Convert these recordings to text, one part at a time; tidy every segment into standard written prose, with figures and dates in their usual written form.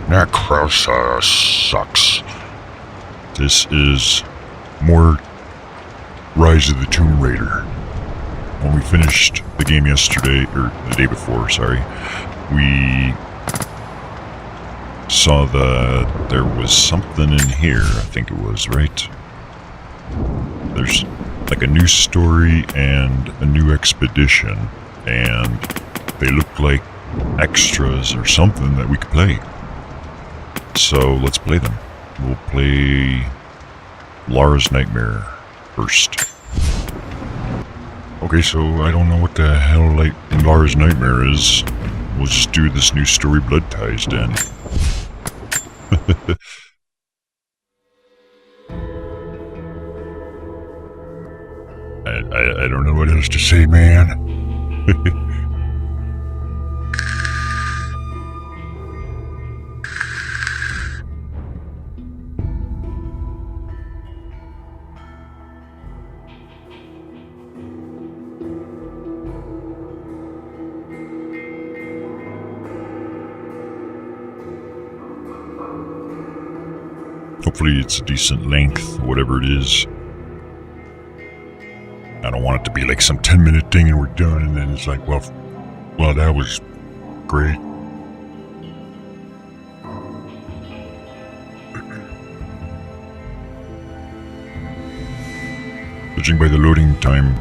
Necrosa sucks. This is more Rise of the Tomb Raider. When we finished the game yesterday, or the day before, sorry, we saw that there was something in here, I think it was, right? There's like a new story and a new expedition, and they look like extras or something that we could play. So let's play them. We'll play Lara's Nightmare first. Okay, so I don't know what the hell Lara's Nightmare is. We'll just do this new story, Blood Ties, then. I don't know what else to say, man. Hopefully it's a decent length, whatever it is. I don't want it to be like some 10-minute thing and we're done, and then it's like, well, that was great. Judging by the loading time,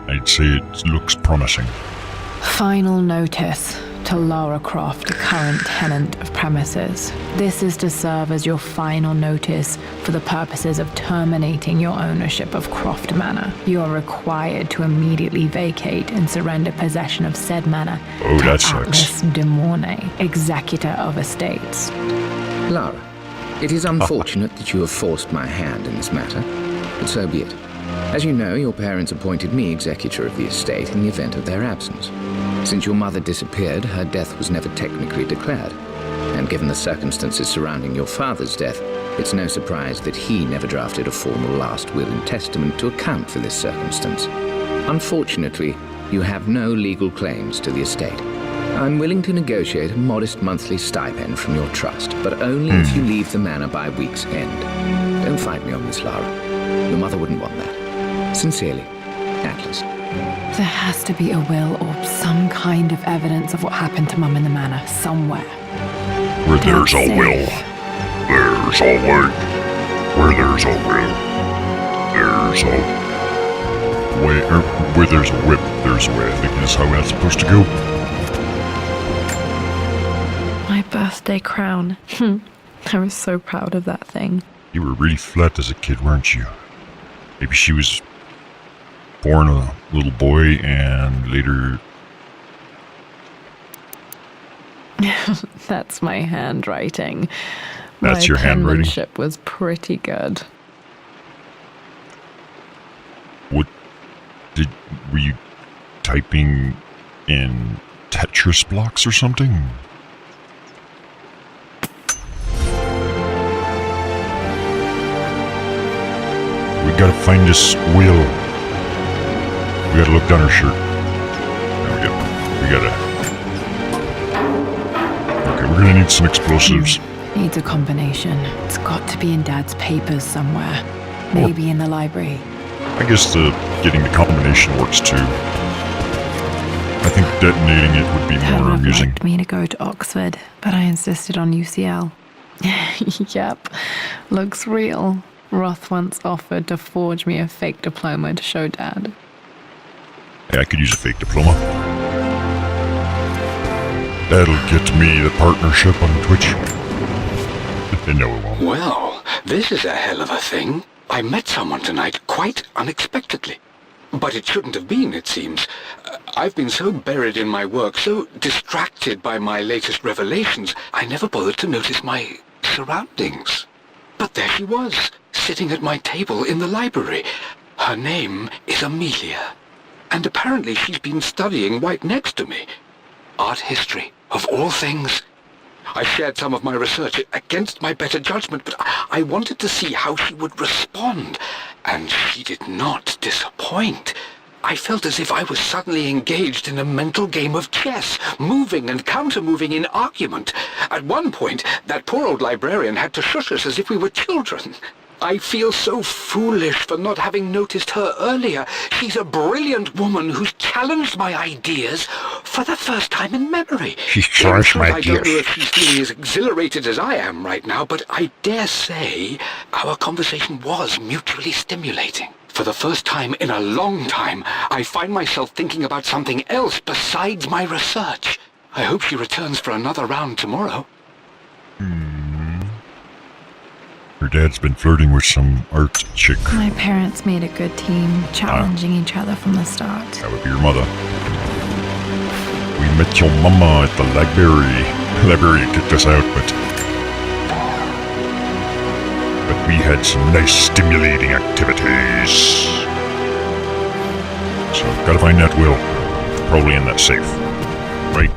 I'd say it looks promising. Final notice to Lara Croft, current tenant of premises. This is to serve as your final notice for the purposes of terminating your ownership of Croft Manor. You are required to immediately vacate and surrender possession of said manor to Atlas sucks. de Mornay, executor of estates. Lara, it is unfortunate that you have forced my hand in this matter, but so be it. As you know, your parents appointed me executor of the estate in the event of their absence. Since your mother disappeared, her death was never technically declared. And given the circumstances surrounding your father's death, it's no surprise that he never drafted a formal last will and testament to account for this circumstance. Unfortunately, you have no legal claims to the estate. I'm willing to negotiate a modest monthly stipend from your trust, but only if you leave the manor by week's end. Don't fight me on this, Lara. Your mother wouldn't want that. Sincerely, Atlas. There has to be a will or some kind of evidence of what happened to Mum in the manor somewhere. Where there's a will, there's a way. Where there's a will, there's a way. Where there's a whip, there's a way. I think that's how that's supposed to go. My birthday crown. I was so proud of that thing. You were really flat as a kid, weren't you? Maybe she was born a little boy and later... That's my handwriting. That's your handwriting? My penmanship was pretty good. What... Were you typing in Tetris blocks or something? We gotta find this will. We gotta look down her shirt. There we gotta... Okay, we're gonna need some explosives. Needs a combination. It's got to be in Dad's papers somewhere. Maybe in the library. I guess getting the combination works too. I think detonating it would be Dad more would have amusing. liked me to go to Oxford, but I insisted on UCL. Yep, looks real. Roth once offered to forge me a fake diploma to show Dad. Hey, I could use a fake diploma. That'll get me the partnership on Twitch. No, it won't. Well, this is a hell of a thing. I met someone tonight quite unexpectedly. But it shouldn't have been, it seems. I've been so buried in my work, so distracted by my latest revelations, I never bothered to notice my surroundings. But there she was, sitting at my table in the library. Her name is Amelia. And apparently she's been studying right next to me. Art history, of all things. I shared some of my research against my better judgment, but I wanted to see how she would respond. And she did not disappoint. I felt as if I was suddenly engaged in a mental game of chess, moving and counter-moving in argument. At one point, that poor old librarian had to shush us as if we were children. I feel so foolish for not having noticed her earlier. She's a brilliant woman who's challenged my ideas for the first time in memory. She's challenged my I don't know ideas. if she's feeling as exhilarated as I am right now, but I dare say our conversation was mutually stimulating. For the first time in a long time, I find myself thinking about something else besides my research. I hope she returns for another round tomorrow. Her dad's been flirting with some art chick. My parents made a good team, challenging each other from the start. That would be your mother. We met your mama at the library. The librarian kicked us out, but we had some nice stimulating activities. So, gotta find that will. Probably in that safe. Right?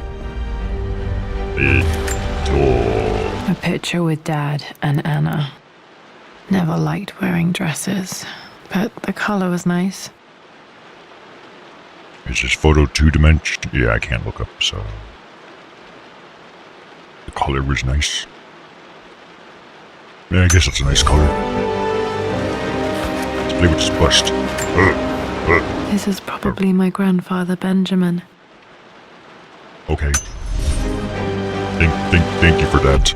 A picture with Dad and Anna. Never liked wearing dresses, but the color was nice. Is this photo two-dimensional? Yeah, I can't look up, so... The color was nice. Yeah, I guess it's a nice color. Let's play with this bust. This is probably my grandfather Benjamin. Okay. Thank you for that.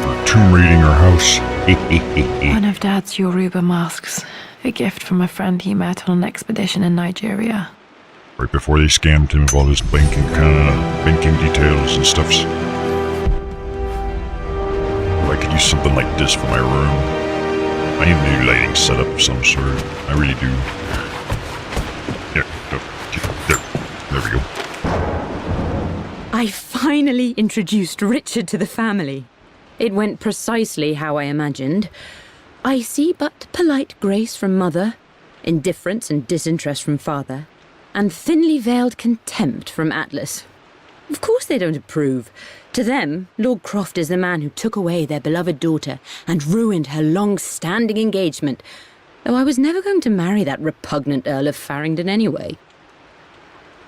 For tomb raiding our house. One of Dad's Yoruba masks, a gift from a friend he met on an expedition in Nigeria. Right before they scammed him of all his banking details and stuffs. I could use something like this for my room. I need a new lighting setup of some sort. I really do. There we go. I finally introduced Richard to the family. It went precisely how I imagined. I see but polite grace from mother, indifference and disinterest from father, and thinly veiled contempt from Atlas. Of course they don't approve. To them, Lord Croft is the man who took away their beloved daughter and ruined her long-standing engagement, though I was never going to marry that repugnant Earl of Farringdon anyway.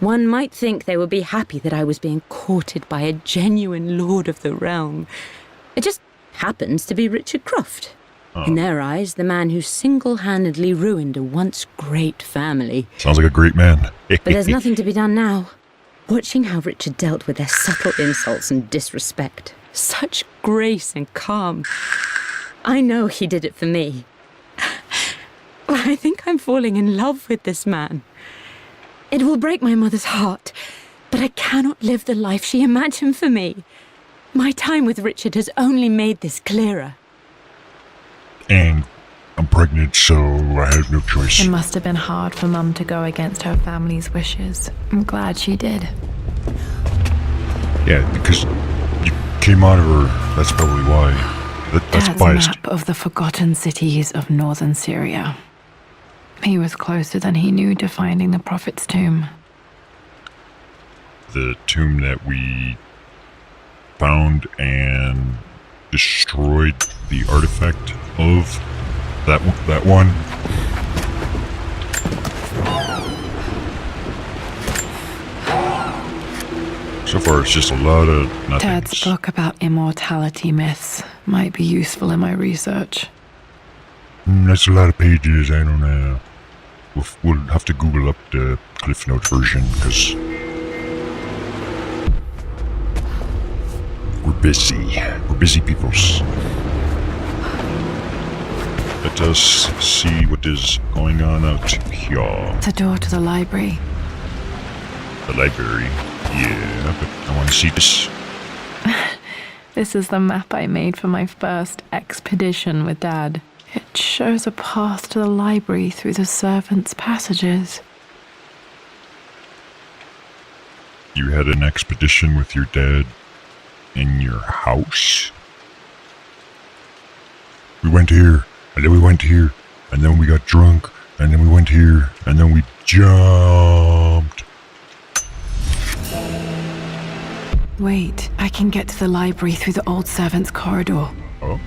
One might think they would be happy that I was being courted by a genuine lord of the realm. It just happens to be Richard Croft. In their eyes, the man who single-handedly ruined a once great family. Sounds like a great man. But there's nothing to be done now. Watching how Richard dealt with their subtle insults and disrespect. Such grace and calm. I know he did it for me. I think I'm falling in love with this man. It will break my mother's heart, but I cannot live the life she imagined for me. My time with Richard has only made this clearer. And I'm pregnant, so I have no choice. It must have been hard for Mum to go against her family's wishes. I'm glad she did. Yeah, because you came out of her. That's probably why. That's Dad's biased. map of the forgotten cities of northern Syria. He was closer than he knew to finding the Prophet's tomb. The tomb that we found and destroyed the artifact of that one. So far, it's just a lot of nothing. Dad's book about immortality myths might be useful in my research. That's a lot of pages. I don't know. We'll have to Google up the Cliff Note version because we're busy. We're busy peoples. Let us see what is going on out here. The door to the library. The library. Yeah, but I want to see this. This is the map I made for my first expedition with Dad. It shows a path to the library through the servants' passages. You had an expedition with your dad in your house? We went here, and then we went here, and then we got drunk, and then we went here, and then we jumped. Wait, I can get to the library through the old servants' corridor. Oh.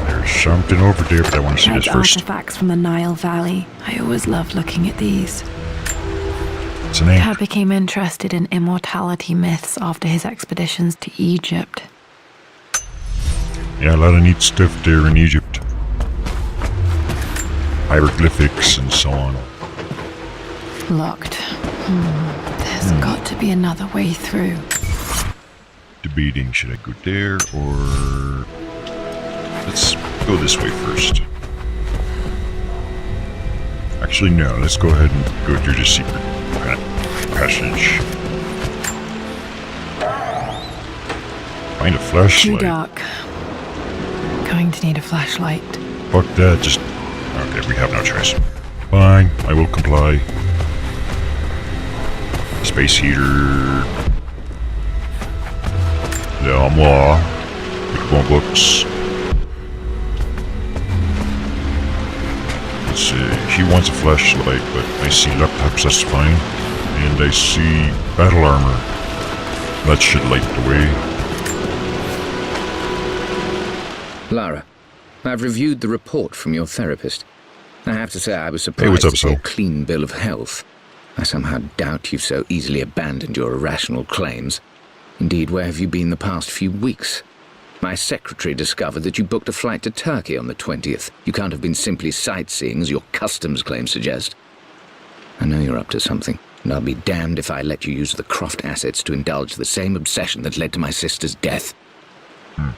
There's something over there, but I want to see this Dad's first. artifacts from the Nile Valley. I always loved looking at these. It's an ant. Dad became interested in immortality myths after his expeditions to Egypt. Yeah, a lot of neat stuff there in Egypt. Hieroglyphics and so on. Locked. There's got to be another way through. Debating, should I go there or... Let's go this way first. Actually, no, let's go ahead and go through the secret passage. Find a Too flashlight. dark. Going to need a flashlight. Fuck that, just... Okay, we have no choice. Fine, I will comply. Space heater. Le armoire. With more books. Let's see, he wants a flashlight, but I see laptops, that's fine. And I see battle armor. That should light the way. Lara, I've reviewed the report from your therapist. I have to say I was Hey, what's surprised up, to see a Sol? clean bill of health. I somehow doubt you've so easily abandoned your irrational claims. Indeed, where have you been the past few weeks? My secretary discovered that you booked a flight to Turkey on the 20th. You can't have been simply sightseeing, as your customs claims suggest. I know you're up to something, and I'll be damned if I let you use the Croft assets to indulge the same obsession that led to my sister's death.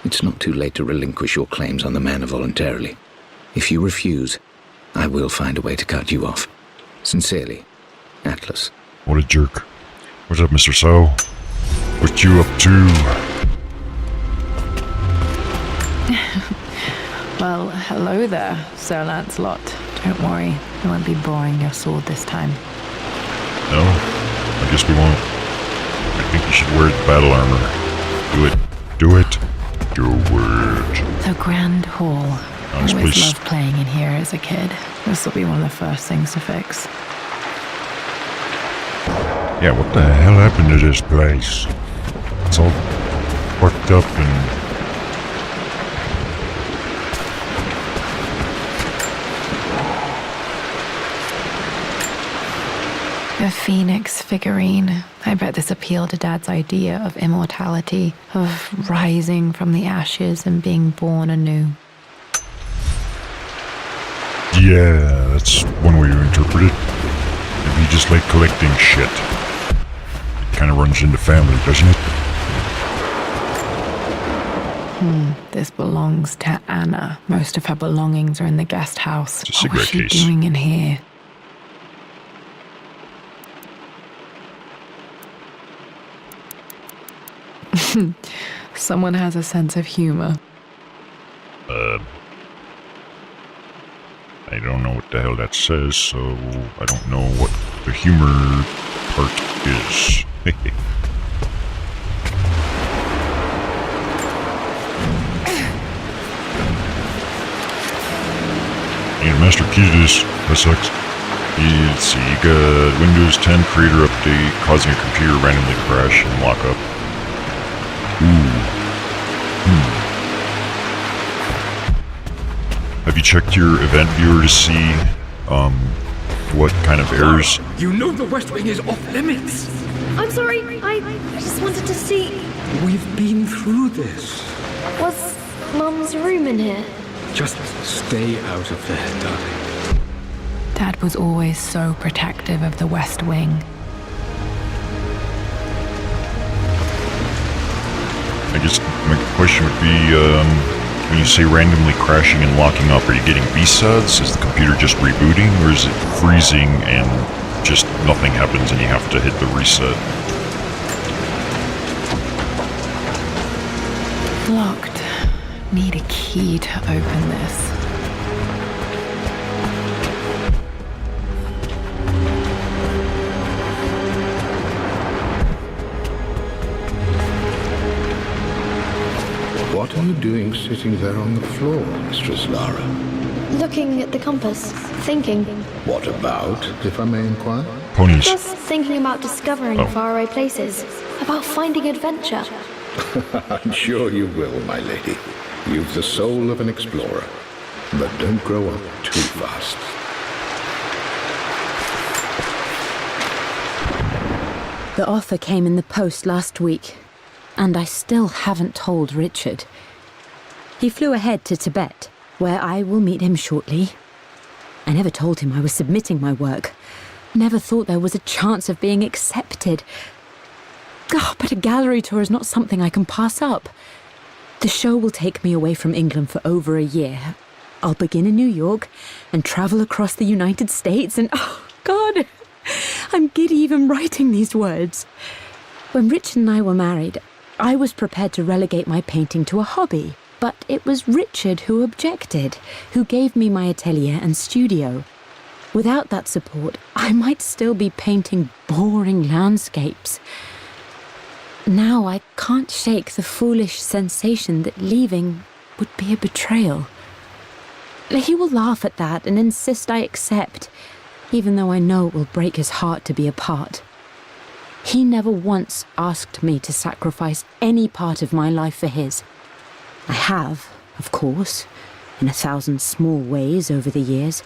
It's not too late to relinquish your claims on the manor voluntarily. If you refuse, I will find a way to cut you off. Sincerely, Atlas. What a jerk. What's up, Mr. So? What you up to? Well, hello there, Sir Lancelot. Don't worry, I won't be boring your sword this time. No? I guess we won't. I think you should wear the battle armor. Do it. Do it. Do it. The Grand Hall. Nice Always place. loved playing in here as a kid. This will be one of the first things to fix. Yeah, what the hell happened to this place? It's all fucked up and... A phoenix figurine. I bet this appealed to Dad's idea of immortality, of rising from the ashes and being born anew. Yeah, that's one way to interpret it. Maybe you just like collecting shit. It kind of runs into family, doesn't it? This belongs to Anna. Most of her belongings are in the guest house. It's a What was cigarette she case. doing in here? Someone has a sense of humor. I don't know what the hell that says, so I don't know what the humor part is. Need a master key to this. That sucks. Let's see, you got Windows 10 creator update causing a computer randomly crash and lock up. Have you checked your event viewer to see what kind of errors? You know the West Wing is off limits. I'm sorry, I just wanted to see. We've been through this. Was Mum's room in here? Just stay out of there, darling. Dad was always so protective of the West Wing. I guess my question would be, when you say randomly crashing and locking up, are you getting B-SUDs? Is the computer just rebooting, or is it freezing and just nothing happens and you have to hit the reset? Locked. Need a key to open this. What are you doing sitting there on the floor, Mistress Lara? Looking at the compass, thinking. What about, if I may inquire? Ponies. Just thinking about discovering Oh. faraway places, about finding adventure. I'm sure you will, my lady. You've the soul of an explorer. But don't grow up too fast. The offer came in the post last week, and I still haven't told Richard. He flew ahead to Tibet, where I will meet him shortly. I never told him I was submitting my work. Never thought there was a chance of being accepted. But a gallery tour is not something I can pass up. The show will take me away from England for over a year. I'll begin in New York and travel across the United States and, oh, God, I'm giddy even writing these words. When Richard and I were married, I was prepared to relegate my painting to a hobby, but it was Richard who objected, who gave me my atelier and studio. Without that support, I might still be painting boring landscapes. Now I can't shake the foolish sensation that leaving would be a betrayal. He will laugh at that and insist I accept, even though I know it will break his heart to be apart. He never once asked me to sacrifice any part of my life for his. I have, of course, in 1,000 small ways over the years,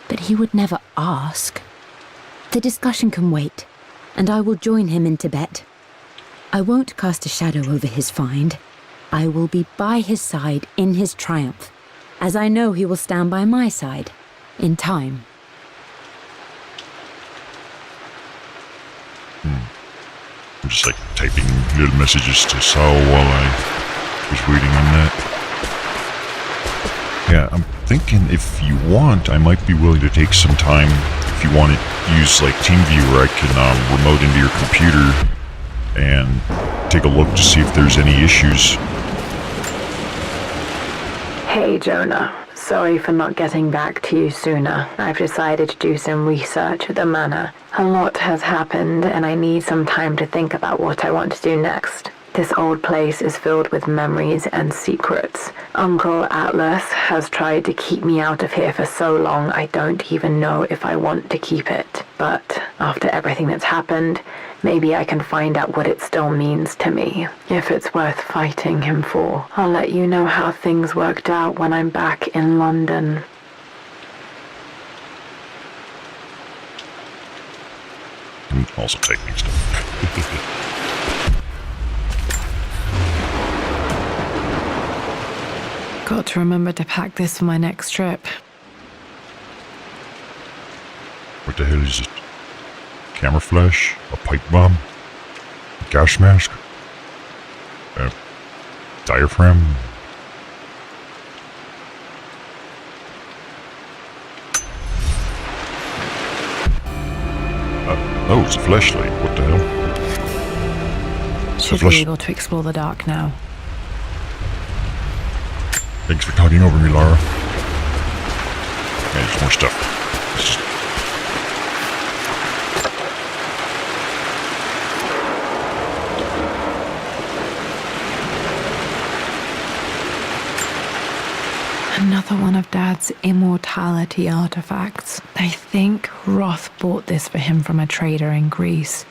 but he would never ask. The discussion can wait, and I will join him in Tibet. I won't cast a shadow over his find. I will be by his side in his triumph, as I know he will stand by my side, in time. I'm just like typing little messages to Saul while I was waiting on that. Yeah, I'm thinking if you want, I might be willing to take some time. If you want to use like TeamViewer, I can remote into your computer and take a look to see if there's any issues. Hey, Jonah. Sorry for not getting back to you sooner. I've decided to do some research at the manor. A lot has happened, and I need some time to think about what I want to do next. This old place is filled with memories and secrets. Uncle Atlas has tried to keep me out of here for so long I don't even know if I want to keep it. But after everything that's happened, maybe I can find out what it still means to me. If it's worth fighting him for, I'll let you know how things worked out when I'm back in London. I'm also typing stuff. Got to remember to pack this for my next trip. What the hell is it? Camera flash? A pipe bomb? A gas mask? A diaphragm? Oh, it's a flashlight. What the hell? Should be able to explore the dark now. Thanks for talking over me, Lara. Okay, there's more stuff. It's just... Another one of Dad's immortality artifacts. I think Roth bought this for him from a trader in Greece.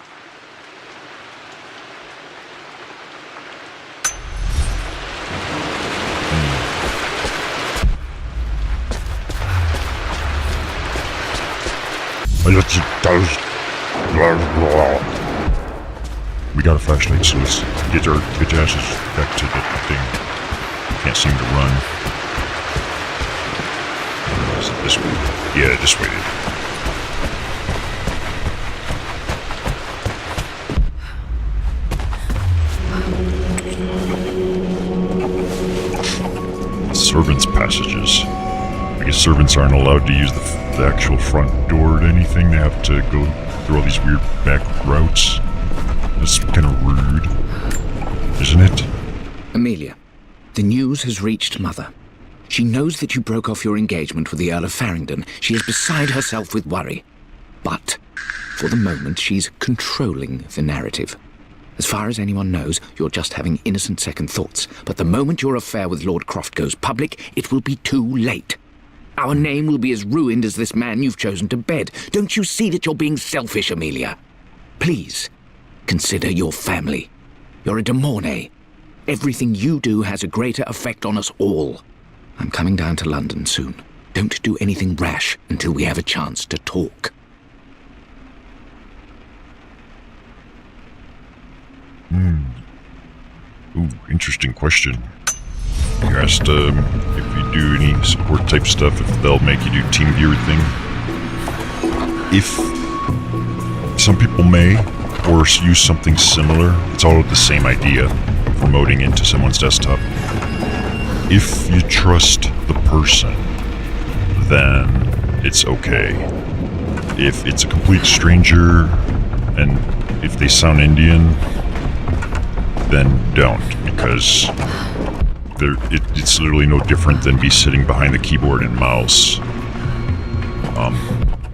We got a flashlight, so let's get your asses back to the thing. Can't seem to run. Is it this way? Yeah, this way. Servants' passages. I guess servants aren't allowed to use the actual front door to anything. They have to go through all these weird back routes. That's kind of rude, isn't it? Amelia, the news has reached Mother. She knows that you broke off your engagement with the Earl of Farringdon. She is beside herself with worry. But, for the moment, she's controlling the narrative. As far as anyone knows, you're just having innocent second thoughts. But the moment your affair with Lord Croft goes public, it will be too late. Our name will be as ruined as this man you've chosen to bed. Don't you see that you're being selfish, Amelia? Please, consider your family. You're a de Mornay. Everything you do has a greater effect on us all. I'm coming down to London soon. Don't do anything rash until we have a chance to talk. Ooh, interesting question. You asked if you do any support type stuff, if they'll make you do TeamViewer thing. If some people may, or use something similar, it's all the same idea of remoting into someone's desktop. If you trust the person, then it's okay. If it's a complete stranger, and if they sound Indian, then don't, because it's literally no different than be sitting behind the keyboard and mouse.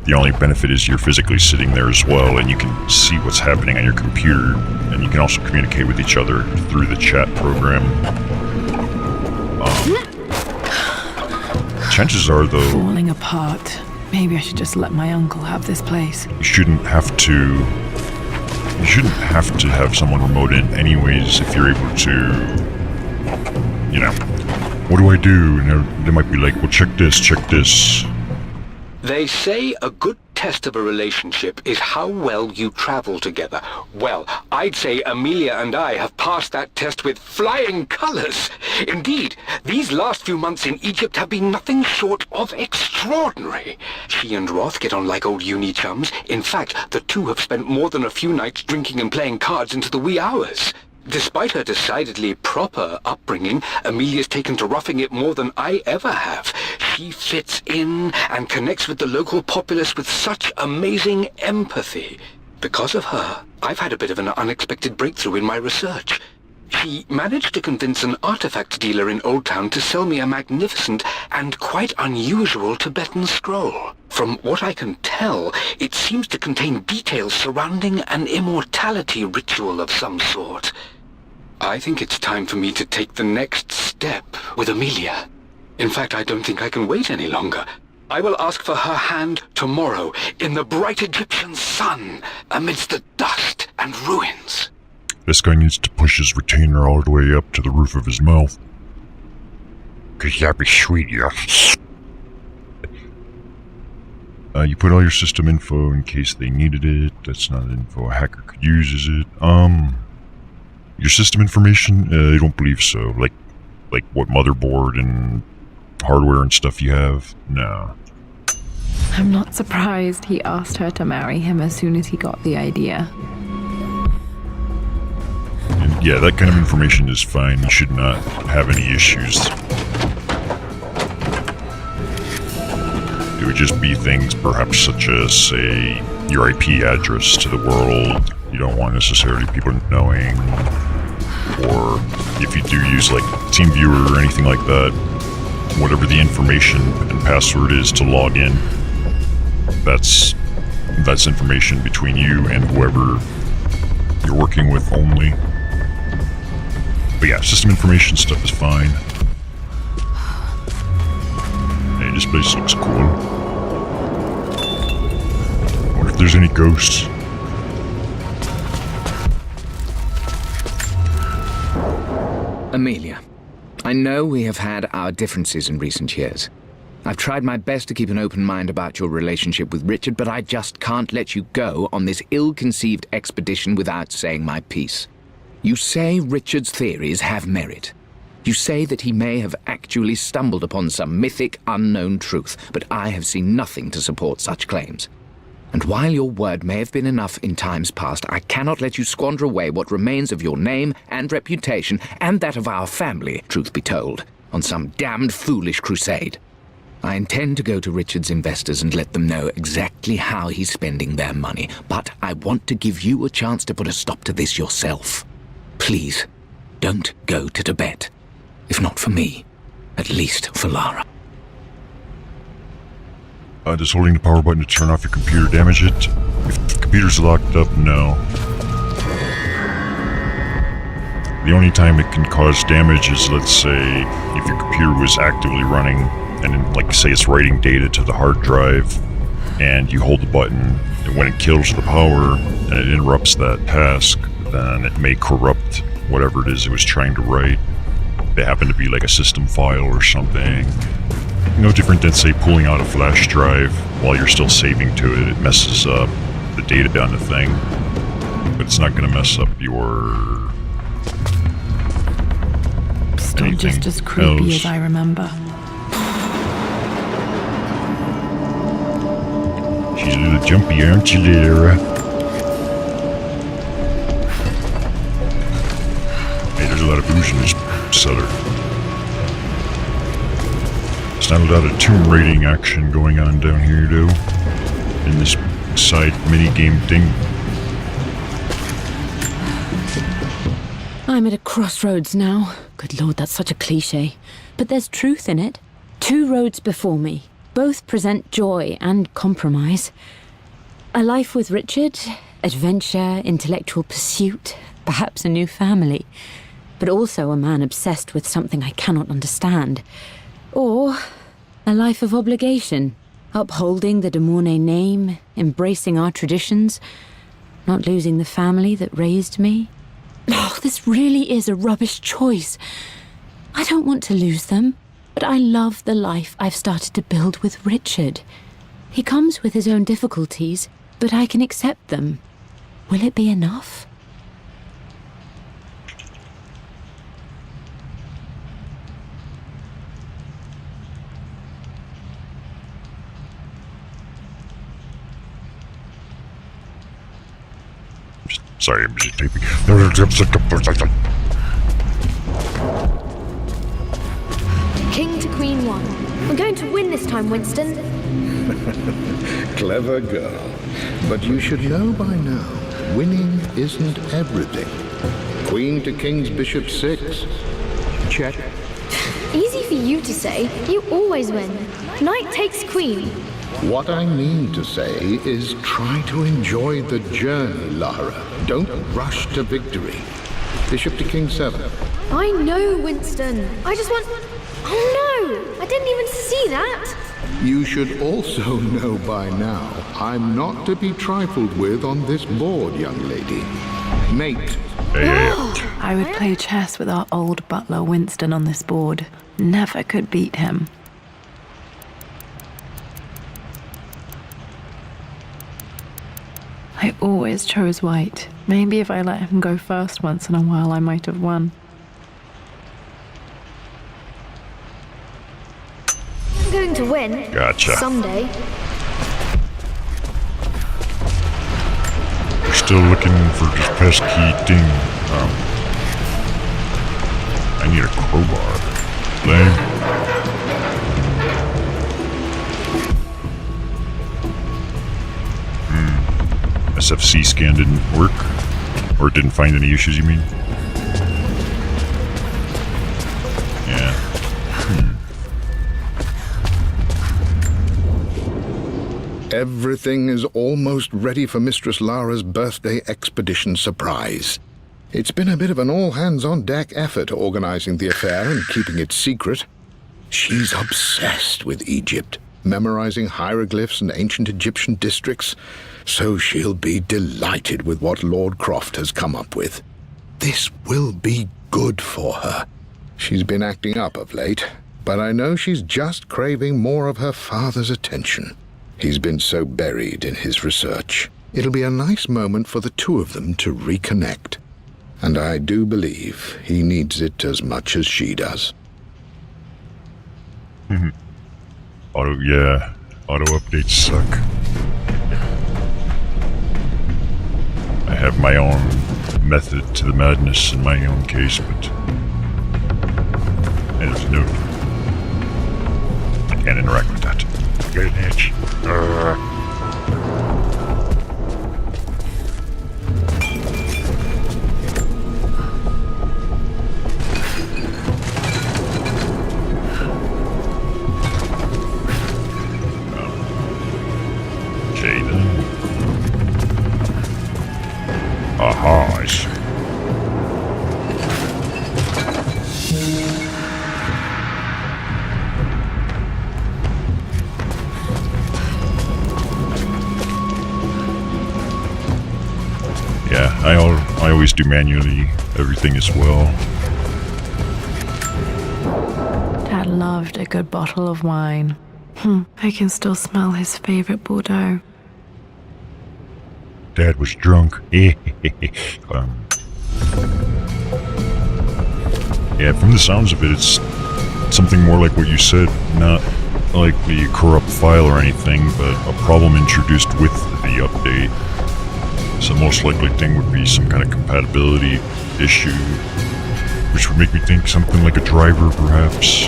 The only benefit is you're physically sitting there as well, and you can see what's happening on your computer, and you can also communicate with each other through the chat program. Chances are, though, Falling apart. Maybe I should just let my uncle have this place. you shouldn't have to have someone remote in anyways if you're able to, what do I do? And they might be like, well, check this. They say a good test of a relationship is how well you travel together. Well, I'd say Amelia and I have passed that test with flying colors. Indeed, these last few months in Egypt have been nothing short of extraordinary. She and Roth get on like old uni chums. In fact, the two have spent more than a few nights drinking and playing cards into the wee hours. Despite her decidedly proper upbringing, Amelia's taken to roughing it more than I ever have. She fits in and connects with the local populace with such amazing empathy. Because of her, I've had a bit of an unexpected breakthrough in my research. She managed to convince an artifact dealer in Old Town to sell me a magnificent and quite unusual Tibetan scroll. From what I can tell, it seems to contain details surrounding an immortality ritual of some sort. I think it's time for me to take the next step with Amelia. In fact, I don't think I can wait any longer. I will ask for her hand tomorrow in the bright Egyptian sun amidst the dust and ruins. This guy needs to push his retainer all the way up to the roof of his mouth. 'Cause that'd be sweet, yeah. You put all your system info in case they needed it. That's not info a hacker could use, is it? Your system information? I don't believe so. Like what motherboard and hardware and stuff you have? No. I'm not surprised he asked her to marry him as soon as he got the idea. And yeah, that kind of information is fine. You should not have any issues. It would just be things perhaps such as, say, your IP address to the world. You don't want necessarily people knowing. Or if you do use like TeamViewer or anything like that, whatever the information and password is to log in, that's information between you and whoever you're working with only. But yeah, system information stuff is fine. Hey, this place looks cool. I wonder if there's any ghosts. Amelia, I know we have had our differences in recent years. I've tried my best to keep an open mind about your relationship with Richard, but I just can't let you go on this ill-conceived expedition without saying my piece. You say Richard's theories have merit. You say that he may have actually stumbled upon some mythic, unknown truth, but I have seen nothing to support such claims. And while your word may have been enough in times past, I cannot let you squander away what remains of your name and reputation, and that of our family, truth be told, on some damned foolish crusade. I intend to go to Richard's investors and let them know exactly how he's spending their money, but I want to give you a chance to put a stop to this yourself. Please, don't go to Tibet. If not for me, at least for Lara. Does holding the power button to turn off your computer damage it? If the computer's locked up, no. The only time it can cause damage is, let's say, if your computer was actively running and, like, say it's writing data to the hard drive and you hold the button, and when it kills the power and it interrupts that task, then it may corrupt whatever it is it was trying to write. If it happened to be like a system file or something. No different than, say, pulling out a flash drive while you're still saving to it. It messes up the data on the thing, but it's not going to mess up your still Anything just as creepy else? as I remember. She's a little jumpy, aren't you, Lara? Hey, there's a lot of booze in this cellar. There's not a lot of tomb raiding action going on down here, though. In this side mini-game thing. I'm at a crossroads now. Good lord, that's such a cliche. But there's truth in it. 2 roads before me. Both present joy and compromise. A life with Richard, adventure, intellectual pursuit, perhaps a new family. But also a man obsessed with something I cannot understand. Or a life of obligation, upholding the de Mornay name, embracing our traditions, not losing the family that raised me. Oh, this really is a rubbish choice. I don't want to lose them. But I love the life I've started to build with Richard. He comes with his own difficulties, but I can accept them. Will it be enough? Sorry, I'm just typing. King to Queen 1. We're going to win this time, Winston. Clever girl. But you should know by now, winning isn't everything. Queen to King's Bishop 6. Check. Easy for you to say. You always win. Knight takes Queen. What I mean to say is try to enjoy the journey, Lara. Don't rush to victory. Bishop to King 7. I know, Winston. I just want... Oh no! I didn't even see that! You should also know by now, I'm not to be trifled with on this board, young lady. Mate. I would play chess with our old butler Winston on this board. Never could beat him. I always chose white. Maybe if I let him go first once in a while, I might have won. I'm going to win. Gotcha. Someday. We're still looking for this pesky thing. I need a crowbar. Lame. SFC scan didn't work? Or it didn't find any issues, you mean? Yeah. Everything is almost ready for Mistress Lara's birthday expedition surprise. It's been a bit of an all-hands-on-deck effort organizing the affair and keeping it secret. She's obsessed with Egypt, memorizing hieroglyphs and ancient Egyptian districts, so she'll be delighted with what Lord Croft has come up with. This will be good for her. She's been acting up of late, but I know she's just craving more of her father's attention. He's been so buried in his research. It'll be a nice moment for the two of them to reconnect. And I do believe he needs it as much as she does. Auto updates suck. I have my own method to the madness in my own case, but there's no... I can't interact with that. Get an itch. Okay then. Aha, I see. Yeah, I always do manually everything as well. Dad loved a good bottle of wine. I can still smell his favorite Bordeaux. Dad was drunk. Yeah, from the sounds of it, it's something more like what you said, not like the corrupt file or anything, but a problem introduced with the update. So the most likely thing would be some kind of compatibility issue, which would make me think something like a driver, perhaps.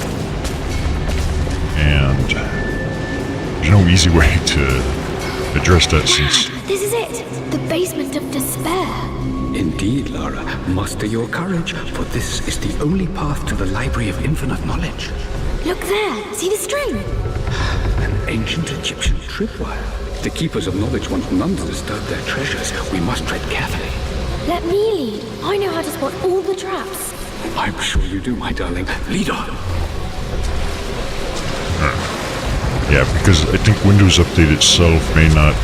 And there's no easy way to address that since... This is it! The basement of despair. Indeed, Lara. Muster your courage, for this is the only path to the Library of Infinite Knowledge. Look there! See the string? An ancient Egyptian tripwire. The Keepers of Knowledge want none to disturb their treasures. We must tread carefully. Let me lead. I know how to spot all the traps. I'm sure you do, my darling. Lead on. Yeah, because I think Windows Update itself may not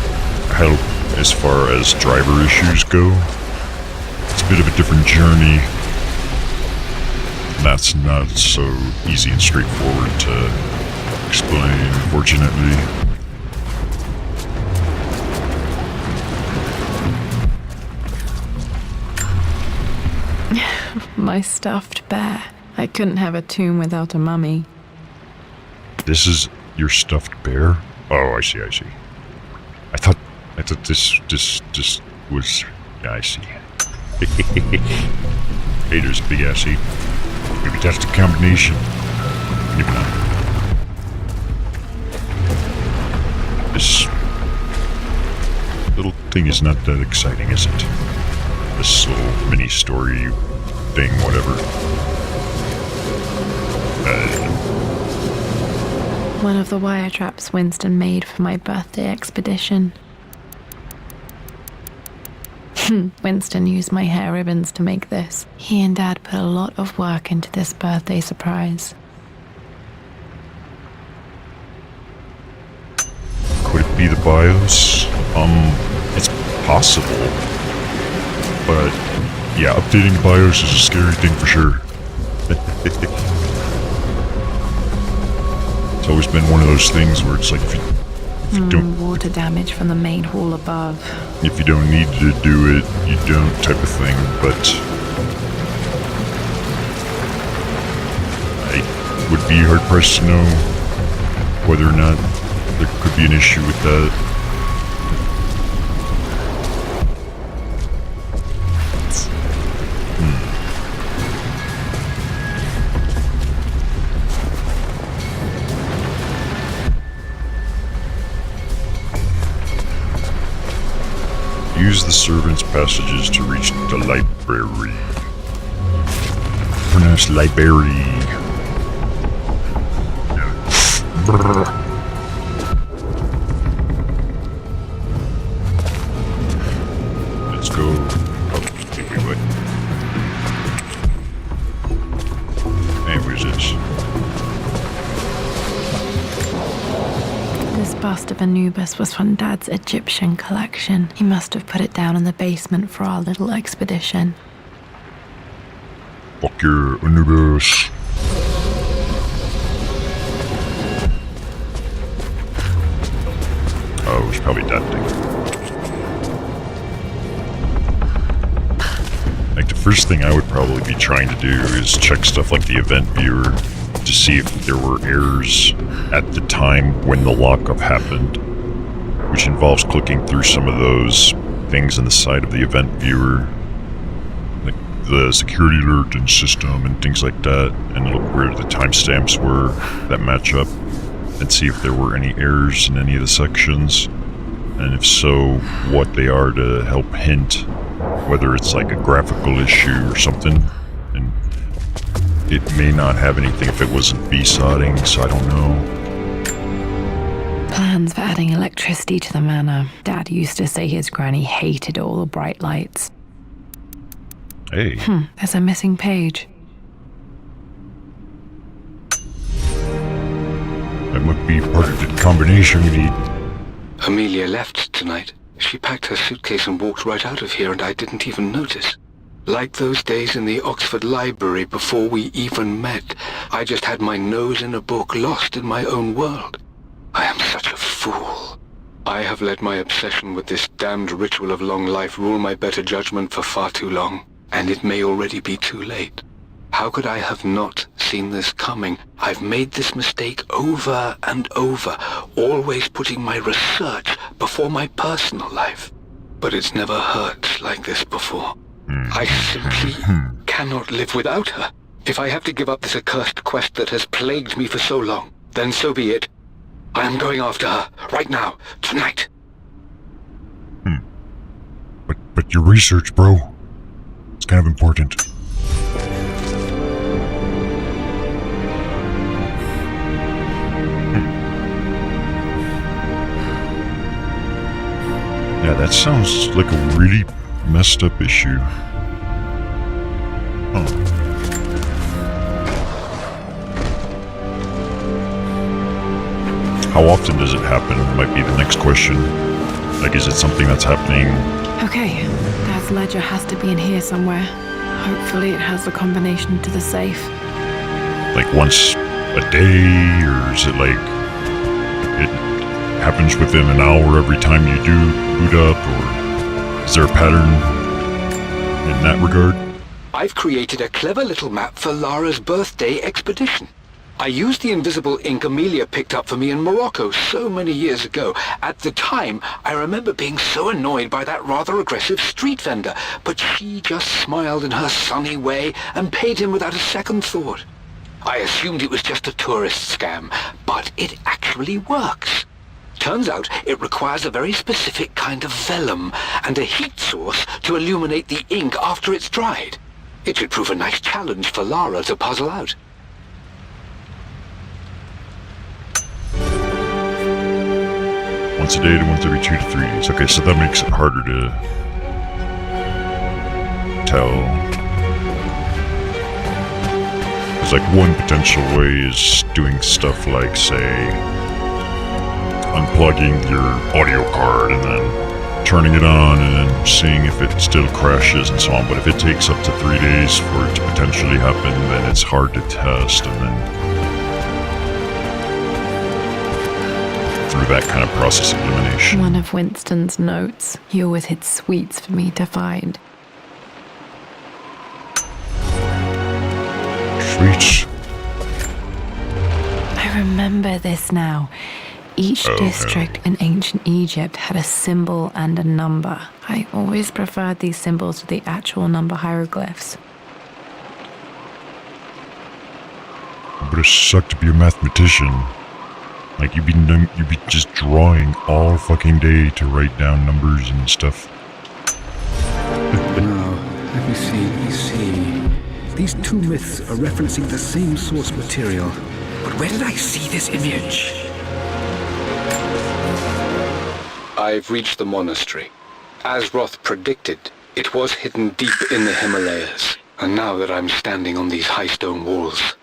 help as far as driver issues go. It's a bit of a different journey. That's not so easy and straightforward to explain, unfortunately. My stuffed bear. I couldn't have a tomb without a mummy. This is your stuffed bear? Oh, I see. I thought this was... Yeah, I see. Hey, there's a big ass ape. Maybe that's the combination. Maybe not. This little thing is not that exciting, is it? This little mini story thing, whatever. One of the wire traps Winston made for my birthday expedition. Winston used my hair ribbons to make this. He and Dad put a lot of work into this birthday surprise. Could it be the BIOS? It's possible. But, yeah, updating BIOS is a scary thing for sure. It's always been one of those things where it's like, if you don't... Water damage from the main hall above. If you don't need to do it, you don't type of thing, but... I would be hard-pressed to know whether or not there could be an issue with that. Use the servants' passages to reach the library. Pronounced library. Let's go. Oh, wait. Hey, where's this? This bust of Anubis was from Dad's Egyptian collection. He must have put it down in the basement for our little expedition. Fuck your Anubis. Oh, it's probably that thing. Like, the first thing I would probably be trying to do is check stuff like the event viewer to see if there were errors at the time when the lockup happened, which involves clicking through some of those things in the side of the event viewer, like the security alert and system and things like that, and look where the timestamps were that match up, and see if there were any errors in any of the sections, and if so, what they are, to help hint whether it's like a graphical issue or something. And it may not have anything if it wasn't V-sodding, so I don't know. Plans for adding electricity to the manor. Dad used to say his granny hated all the bright lights. Hey. There's a missing page. That might be part of the combination we need. Amelia left tonight. She packed her suitcase and walked right out of here, and I didn't even notice. Like those days in the Oxford Library before we even met, I just had my nose in a book, lost in my own world. I am such a fool. I have let my obsession with this damned ritual of long life rule my better judgment for far too long, and it may already be too late. How could I have not seen this coming? I've made this mistake over and over, always putting my research before my personal life. But it's never hurt like this before. I simply cannot live without her. If I have to give up this accursed quest that has plagued me for so long, then so be it. I am going after her, right now, tonight. But your research, bro, it's kind of important. Yeah, that sounds like a really messed up issue. Huh. How often does it happen? Might be the next question. Like, is it something that's happening? Okay, that ledger has to be in here somewhere. Hopefully it has the combination to the safe. Like once a day, or is it like it happens within an hour every time you do boot up, or is there a pattern in that regard? I've created a clever little map for Lara's birthday expedition. I used the invisible ink Amelia picked up for me in Morocco so many years ago. At the time, I remember being so annoyed by that rather aggressive street vendor, but she just smiled in her sunny way and paid him without a second thought. I assumed it was just a tourist scam, but it actually works. Turns out it requires a very specific kind of vellum and a heat source to illuminate the ink after it's dried. It should prove a nice challenge for Lara to puzzle out. Once a day to once every 2 to 3 days. Okay, so that makes it harder to tell. Because like one potential way is doing stuff like, say, unplugging your audio card and then turning it on and then seeing if it still crashes and so on. But if it takes up to 3 days for it to potentially happen, then it's hard to test, and then through that kind of process of elimination. One of Winston's notes. He always hid sweets for me to find. Sweets. I remember this now. Each district in ancient Egypt had a symbol and a number. I always preferred these symbols to the actual number hieroglyphs. But it sucked to be a mathematician. Like, you'd be just drawing all fucking day to write down numbers and stuff. Now, let me see. These two myths are referencing the same source material. But where did I see this image? I've reached the monastery. As Roth predicted, it was hidden deep in the Himalayas. And now that I'm standing on these high stone walls,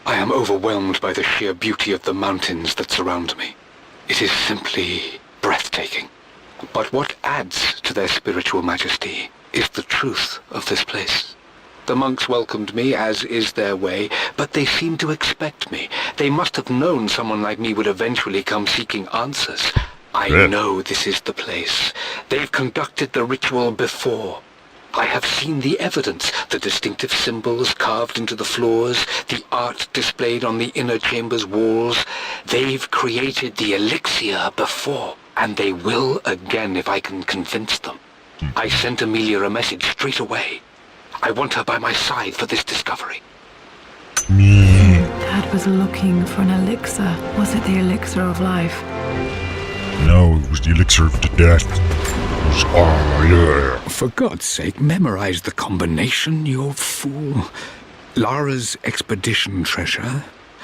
I am overwhelmed by the sheer beauty of the mountains that surround me. It is simply breathtaking. But what adds to their spiritual majesty is the truth of this place. The monks welcomed me, as is their way, but they seemed to expect me. They must have known someone like me would eventually come seeking answers. I know this is the place. They've conducted the ritual before. I have seen the evidence, the distinctive symbols carved into the floors, the art displayed on the inner chamber's walls. They've created the elixir before, and they will again if I can convince them. I sent Amelia a message straight away. I want her by my side for this discovery. Dad was looking for an elixir. Was it the elixir of life? No, it was the elixir of death. Oh, yeah. For God's sake, memorize the combination, you fool. Lara's expedition treasure,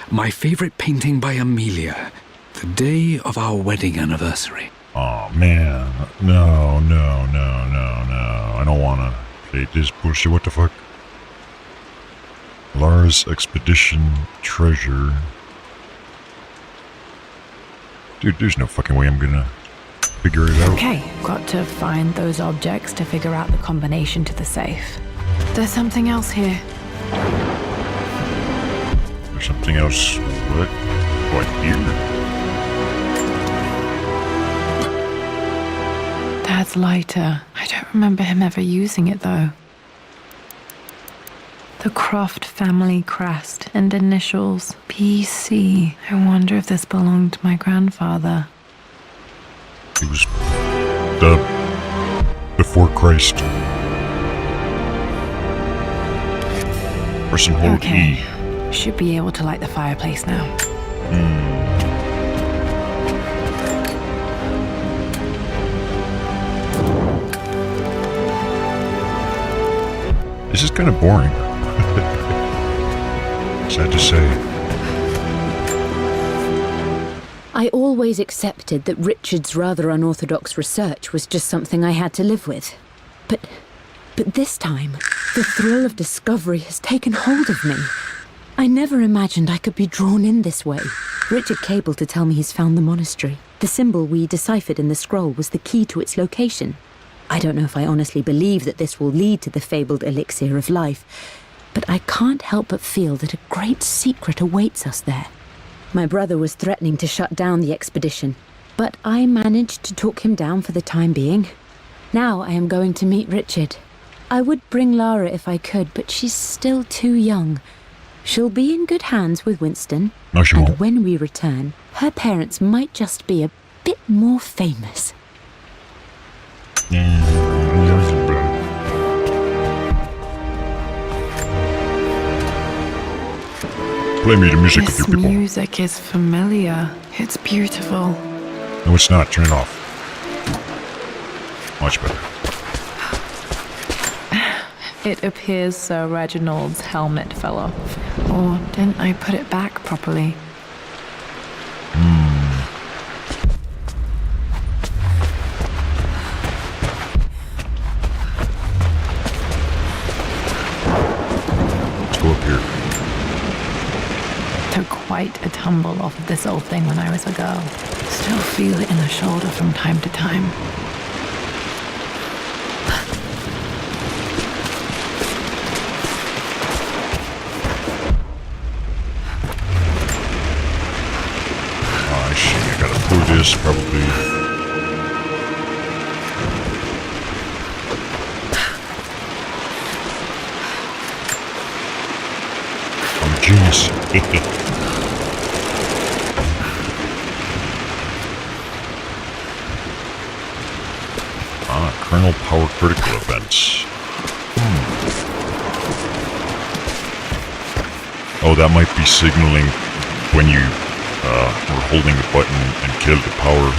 my favorite painting by Amelia, the day of our wedding anniversary. Oh, man. No. I don't want to play this bullshit. What the fuck? Lara's expedition treasure. Dude, there's no fucking way I'm gonna figure it out. Okay, got to find those objects to figure out the combination to the safe. There's something else here. There's something else. What? What, here? Dad's lighter. I don't remember him ever using it, though. The Croft family crest and initials BC. I wonder if this belonged to my grandfather. It was before Christ. Press and hold Okay. E. Should be able to light the fireplace now. This is kind of boring. Sad to say. I always accepted that Richard's rather unorthodox research was just something I had to live with. But this time, the thrill of discovery has taken hold of me. I never imagined I could be drawn in this way. Richard cabled to tell me he's found the monastery. The symbol we deciphered in the scroll was the key to its location. I don't know if I honestly believe that this will lead to the fabled elixir of life, but I can't help but feel that a great secret awaits us there. My brother was threatening to shut down the expedition, but I managed to talk him down for the time being. Now I am going to meet Richard. I would bring Lara if I could, but she's still too young. She'll be in good hands with Winston, No, she and won't. when we return, her parents might just be a bit more famous. Play me the music with This your people. music is familiar. It's beautiful. No, it's not. Turn it off. Much better. It appears Sir Reginald's helmet fell off. Or didn't I put it back properly? Let's go up here. Took quite a tumble off of this old thing when I was a girl. Still feel it in the shoulder from time to time. Oh, I see. I gotta pull this probably. I'm a genius. Kernel power critical events. Oh, that might be signaling when you were holding the button and killed the power.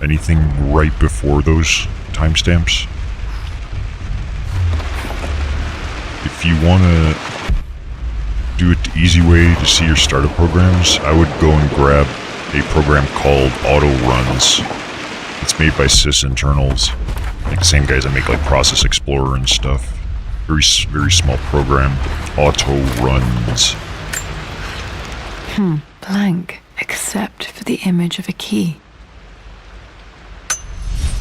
Anything right before those timestamps? If you want to do it the easy way to see your startup programs, I would go and grab a program called Auto Runs. It's made by Sysinternals. Like the same guys that make like Process Explorer and stuff. Very small program. Auto Runs. Blank, except for the image of a key.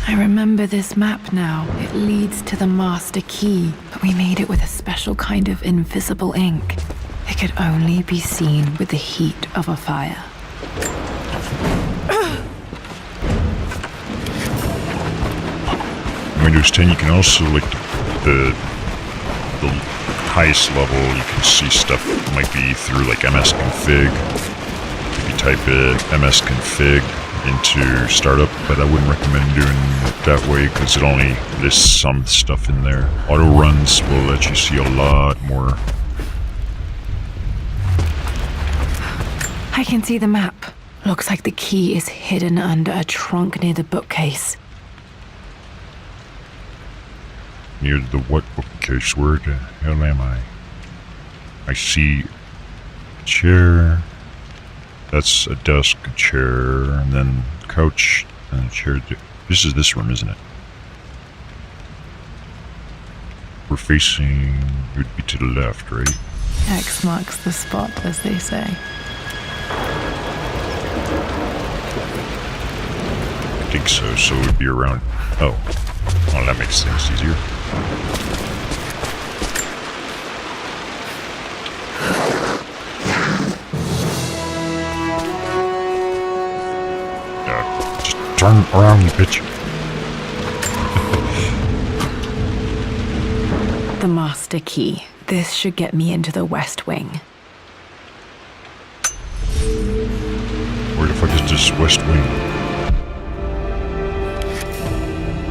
I remember this map now. It leads to the master key, but we made it with a special kind of invisible ink. It could only be seen with the heat of a fire. Windows 10, you can also, like, the highest level, you can see stuff might be through, like, msconfig. If you type it msconfig into startup, but I wouldn't recommend doing it that way, because it only lists some stuff in there. Auto runs will let you see a lot more. I can see the map. Looks like the key is hidden under a trunk near the bookcase. Near the what bookcase? Where the hell am I? I see a chair. That's a desk, a chair, and then couch, and a chair. This is this room, isn't it? We're facing, it would be to the left, right? X marks the spot, as they say. I think so, so it would be around, oh, that makes things easier. Just turn around, you bitch. The master key. This should get me into the West Wing. Where the fuck is this West Wing?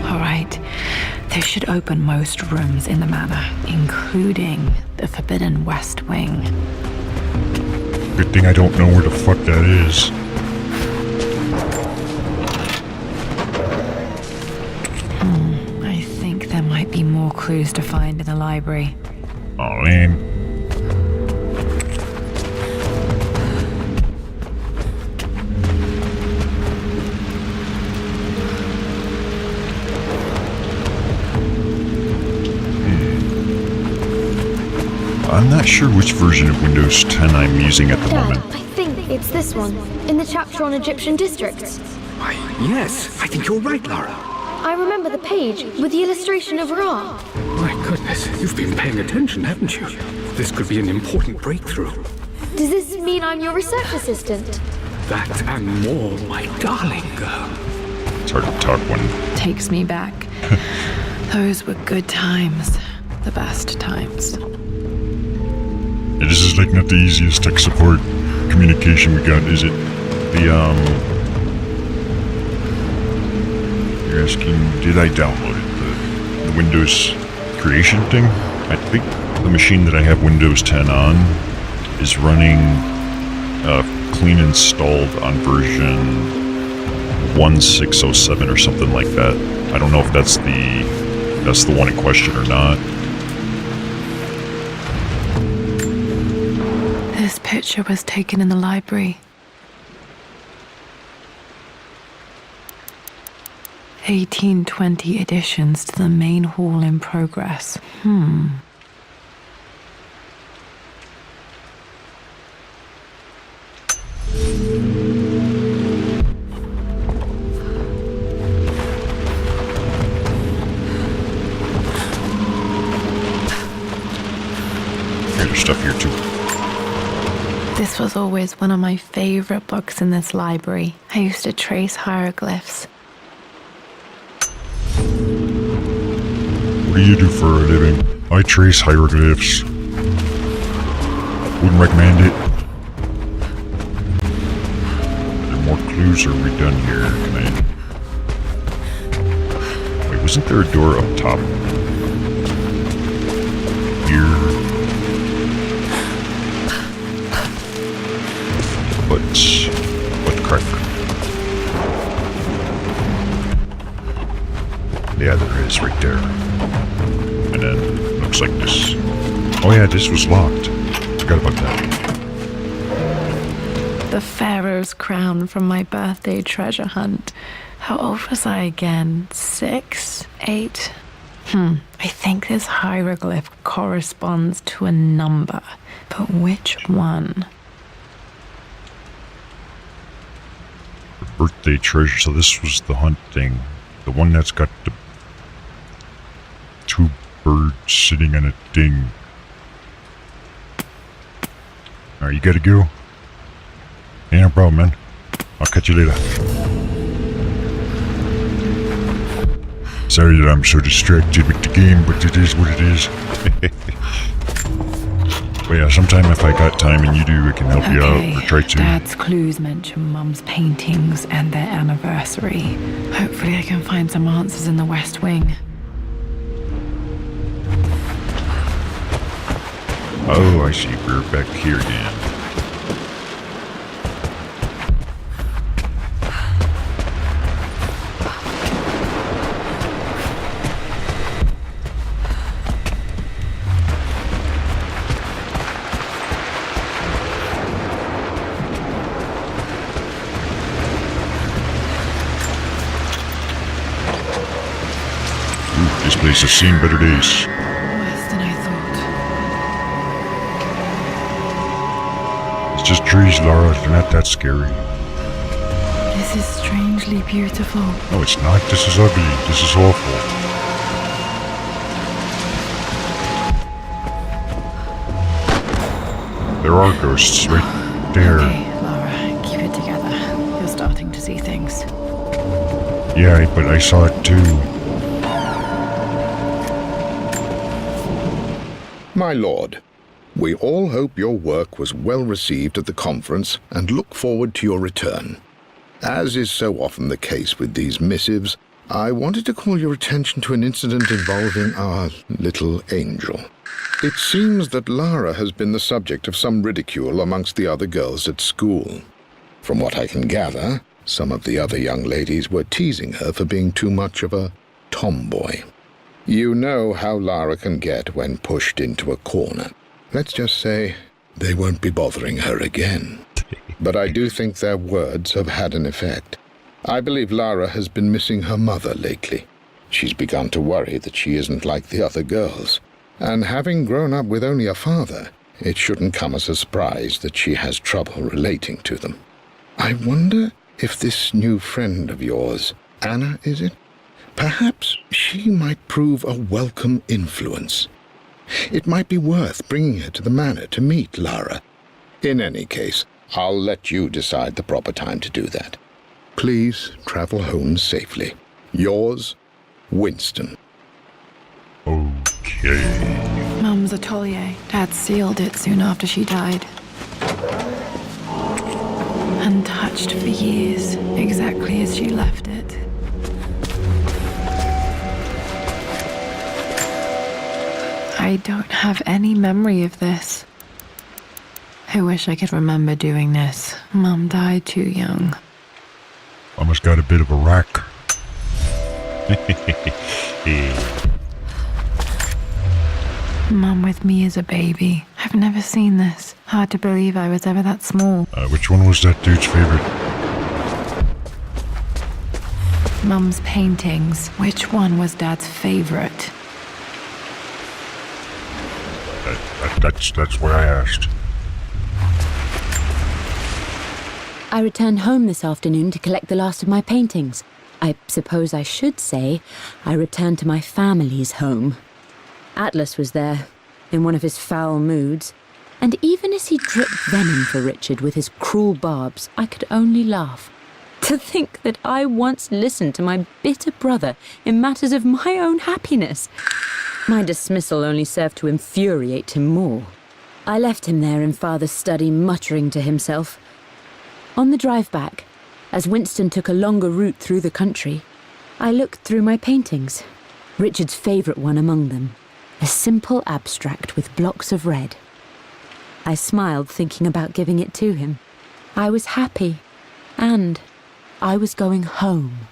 Alright, this should open most rooms in the manor, including the Forbidden West Wing. Good thing I don't know where the fuck that is. I think there might be more clues to find in the library. Oh man. I'm not sure which version of Windows 10 I'm using at the Dad, moment. I think it's this one, in the chapter on Egyptian districts. Why, yes, I think you're right, Lara. I remember the page with the illustration of Ra. My goodness, you've been paying attention, haven't you? This could be an important breakthrough. Does this mean I'm your research assistant? That and more, my darling girl. It's hard to talk when... Takes me back. Those were good times. The best times. Yeah, this is like not the easiest tech support communication we got, is it? You're asking, did I download it? The Windows creation thing? I think the machine that I have Windows 10 on is running clean installed on version 1607 or something like that. I don't know if that's the one in question or not. This picture was taken in the library. 1820 additions to the main hall in progress. There's stuff here too. This was always one of my favorite books in this library. I used to trace hieroglyphs. What do you do for a living? I trace hieroglyphs. Wouldn't recommend it. Are there more clues or are we done here? Wait, wasn't there a door up top? Here. But Cracker. Yeah, there is right there. And then looks like this. Oh yeah, this was locked. Forgot about that. The Pharaoh's crown from my birthday treasure hunt. How old was I again? 6? 8? I think this hieroglyph corresponds to a number. But which one? Birthday treasure. So this was the hunt thing. The one that's got the 2 birds sitting on a thing. Alright, you gotta go? Yeah, no problem, man. I'll catch you later. Sorry that I'm so distracted with the game, but it is what it is. But yeah, sometime if I got time and you do, I can help you out, or try to. Dad's clues mention Mum's paintings and their anniversary. Hopefully I can find some answers in the West Wing. Oh, I see. We're back here again. This place has seen better days. Worse than I thought. It's just trees, Laura. They're not that scary. This is strangely beautiful. No, it's not. This is ugly. This is awful. There are ghosts right there. Okay, Laura, keep it together. You're starting to see things. Yeah, but I saw it too. My lord, we all hope your work was well received at the conference and look forward to your return. As is so often the case with these missives, I wanted to call your attention to an incident involving our little angel. It seems that Lara has been the subject of some ridicule amongst the other girls at school. From what I can gather, some of the other young ladies were teasing her for being too much of a tomboy. You know how Lara can get when pushed into a corner. Let's just say they won't be bothering her again. But I do think their words have had an effect. I believe Lara has been missing her mother lately. She's begun to worry that she isn't like the other girls. And having grown up with only a father, it shouldn't come as a surprise that she has trouble relating to them. I wonder if this new friend of yours, Anna, is it? Perhaps she might prove a welcome influence. It might be worth bringing her to the manor to meet Lara. In any case, I'll let you decide the proper time to do that. Please travel home safely. Yours, Winston. Okay. Mum's atelier. Dad sealed it soon after she died. Untouched for years, exactly as she left it. I don't have any memory of this. I wish I could remember doing this. Mum died too young. Mama's got a bit of a rack. Mum with me as a baby. I've never seen this. Hard to believe I was ever that small. Which one was that dude's favorite? Mum's paintings. Which one was Dad's favorite? That's why I asked. I returned home this afternoon to collect the last of my paintings. I suppose I should say I returned to my family's home. Atlas was there, in one of his foul moods, and even as he dripped venom for Richard with his cruel barbs, I could only laugh. To think that I once listened to my bitter brother in matters of my own happiness. My dismissal only served to infuriate him more. I left him there in Father's study, muttering to himself. On the drive back, as Winston took a longer route through the country, I looked through my paintings, Richard's favourite one among them, a simple abstract with blocks of red. I smiled, thinking about giving it to him. I was happy, and I was going home.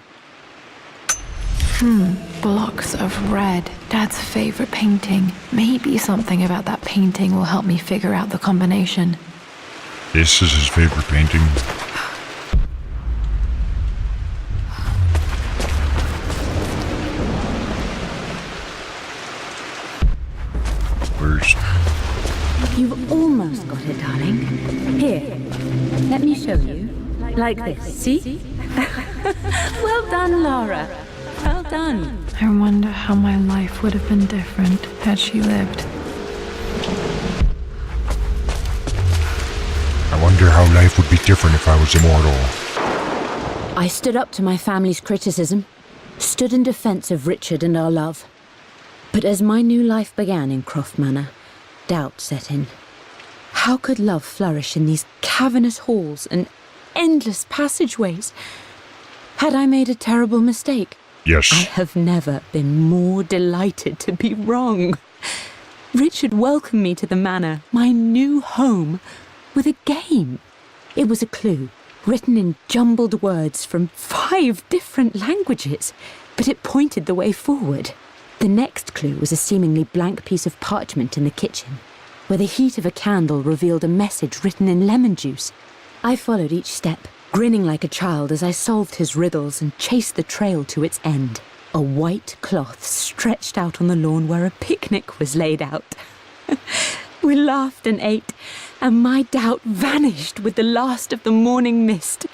Blocks of red. Dad's favorite painting. Maybe something about that painting will help me figure out the combination. This is his favorite painting. Where's... You've almost got it, darling. Here, let me show you. Like this, see? Well done, Lara. Well done. I wonder how my life would have been different had she lived. I wonder how life would be different if I was immortal. I stood up to my family's criticism, stood in defense of Richard and our love. But as my new life began in Croft Manor, doubt set in. How could love flourish in these cavernous halls and endless passageways? Had I made a terrible mistake? Yes. I have never been more delighted to be wrong. Richard welcomed me to the manor, my new home, with a game. It was a clue, written in jumbled words from 5 different languages, but it pointed the way forward. The next clue was a seemingly blank piece of parchment in the kitchen, where the heat of a candle revealed a message written in lemon juice. I followed each step, grinning like a child as I solved his riddles and chased the trail to its end. A white cloth stretched out on the lawn where a picnic was laid out. We laughed and ate, and my doubt vanished with the last of the morning mist.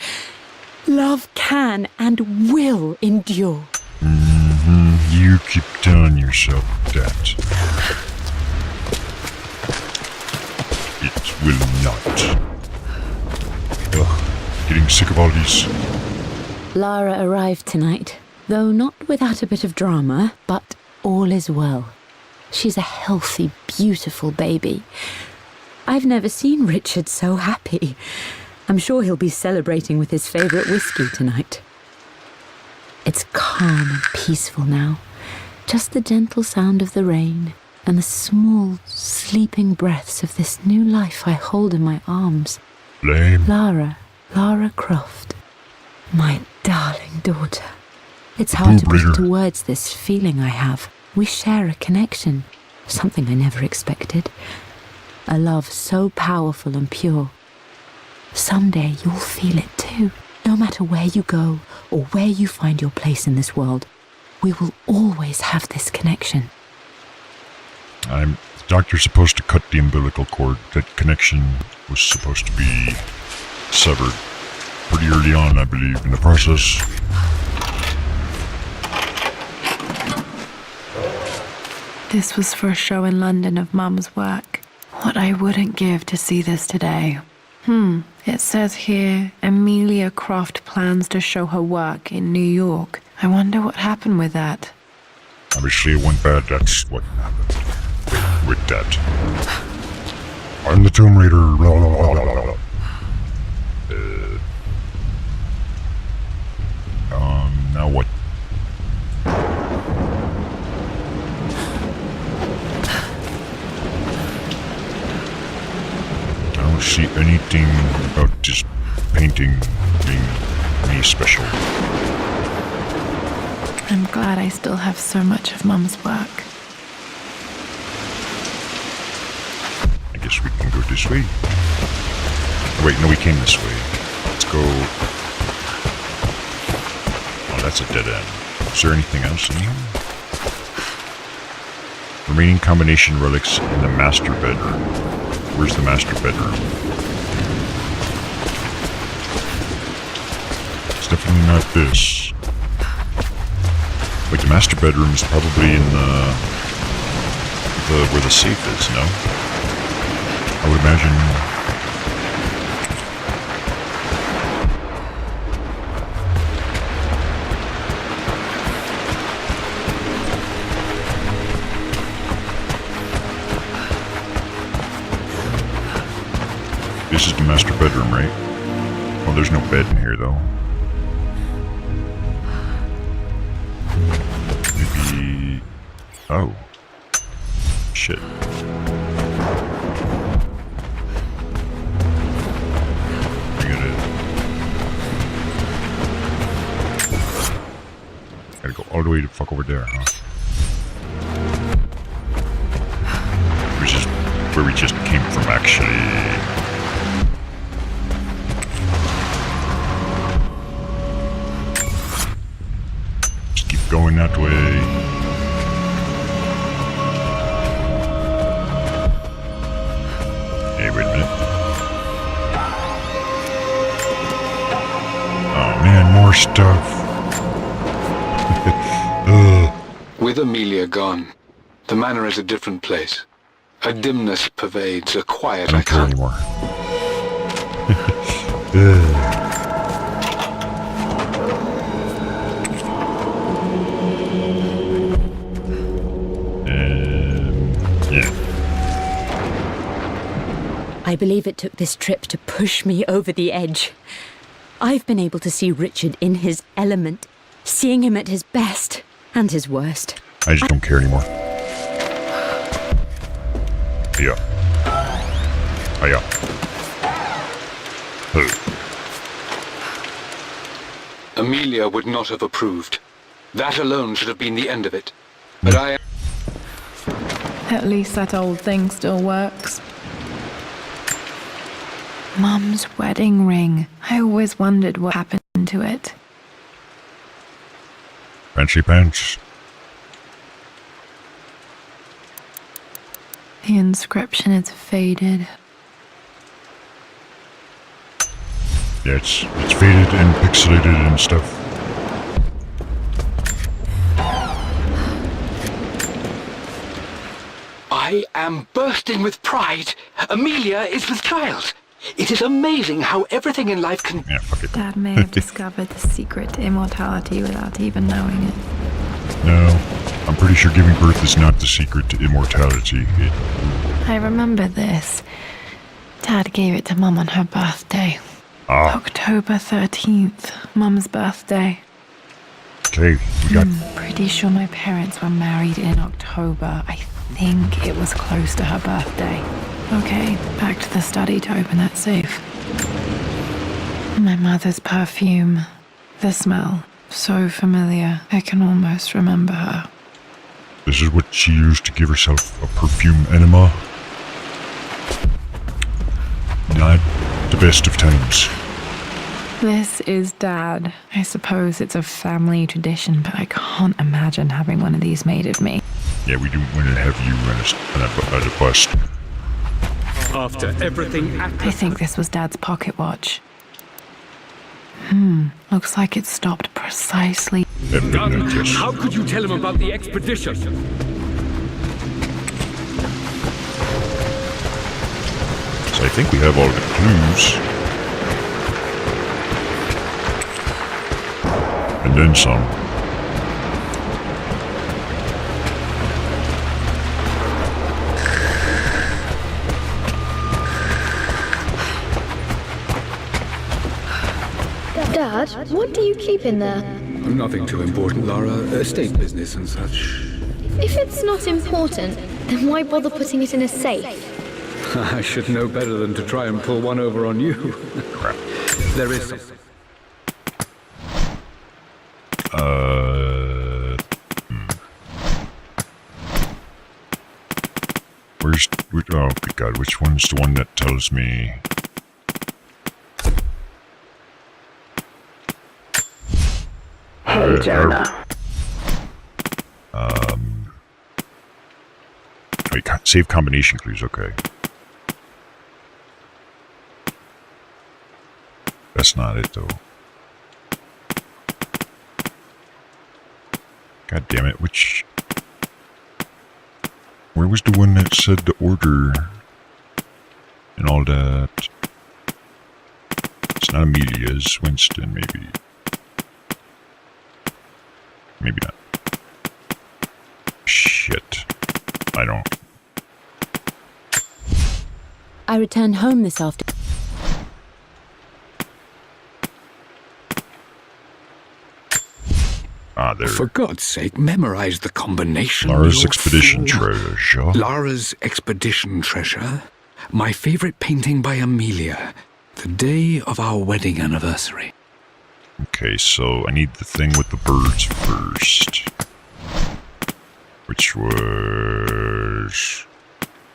Love can and will endure. You keep telling yourself that. It will not. Ugh, getting sick of all these. Lara arrived tonight, though not without a bit of drama, but all is well. She's a healthy, beautiful baby. I've never seen Richard so happy. I'm sure he'll be celebrating with his favourite whiskey tonight. It's calm and peaceful now. Just the gentle sound of the rain and the small, sleeping breaths of this new life I hold in my arms. Lame. Lara Croft. My darling daughter. It's hard to put into words this feeling I have. We share a connection, something I never expected. A love so powerful and pure. Someday you'll feel it too. No matter where you go or where you find your place in this world, we will always have this connection. The doctor's supposed to cut the umbilical cord. That connection was supposed to be severed pretty early on, I believe, in the process. This was for a show in London of Mum's work. What I wouldn't give to see this today. It says here, Amelia Croft plans to show her work in New York. I wonder what happened with that. Obviously it went bad, that's what happened with that. I'm the Tomb Raider, blah, blah, blah, blah, blah. Now what? I don't see anything about this painting being any special. I'm glad I still have so much of Mum's work. I guess we can go this way. Wait, no, we came this way. Let's go. Oh, that's a dead end. Is there anything else in here? Remaining combination relics in the master bedroom. Where's the master bedroom? It's definitely not this. Wait, the master bedroom is probably in the where the safe is, no? I would imagine. This is the master bedroom, right? Well, there's no bed in here, though. Maybe... Oh. Shit. Gotta go all the way to fuck over there, huh? Which is where we just came from, actually. Going that way. Hey, wait a minute. Oh man, more stuff. With Amelia gone, the manor is a different place. A dimness pervades, a quiet I don't care anymore. I believe it took this trip to push me over the edge. I've been able to see Richard in his element, seeing him at his best and his worst. I just don't care anymore. Yeah. Hiya. Amelia would not have approved. That alone should have been the end of it. But At least that old thing still works. Mum's wedding ring. I always wondered what happened to it. Fancy pants. The inscription is faded. Yeah, it's faded and pixelated and stuff. I am bursting with pride. Amelia is with child. It is amazing how everything in life can... Yeah, fuck it. Dad may have discovered the secret to immortality without even knowing it. No. I'm pretty sure giving birth is not the secret to immortality. I remember this. Dad gave it to Mum on her birthday. October 13th, Mum's birthday. Okay, we got... Pretty sure my parents were married in October. I think it was close to her birthday. Okay, back to the study to open that safe. My mother's perfume. The smell. So familiar. I can almost remember her. This is what she used to give herself a perfume enema. Not the best of times. This is Dad. I suppose it's a family tradition, but I can't imagine having one of these made of me. Yeah, we do want to have you at a bust. After everything I think this was Dad's pocket watch. Looks like it stopped precisely. Yes. how could you tell him about the expedition? So I think we have all the clues. And then some. Dad, what do you keep in there? Nothing too important, Lara. Estate business and such. If it's not important, then why bother putting it in a safe? I should know better than to try and pull one over on you. Crap. There is something. Oh, good God, which one's the one that tells me? Hey, Jonah. Wait, save combination clues, okay. That's not it, though. God damn it, which... Where was the one that said the order and all that? It's not Amelia, it's Winston, maybe. Maybe not. Shit. I don't. I returned home this afternoon. Ah, there. For God's sake, memorize the combination. Lara's you expedition fool. treasure. Lara's expedition treasure. My favorite painting by Amelia. The day of our wedding anniversary. Okay, so I need the thing with the birds first. Which was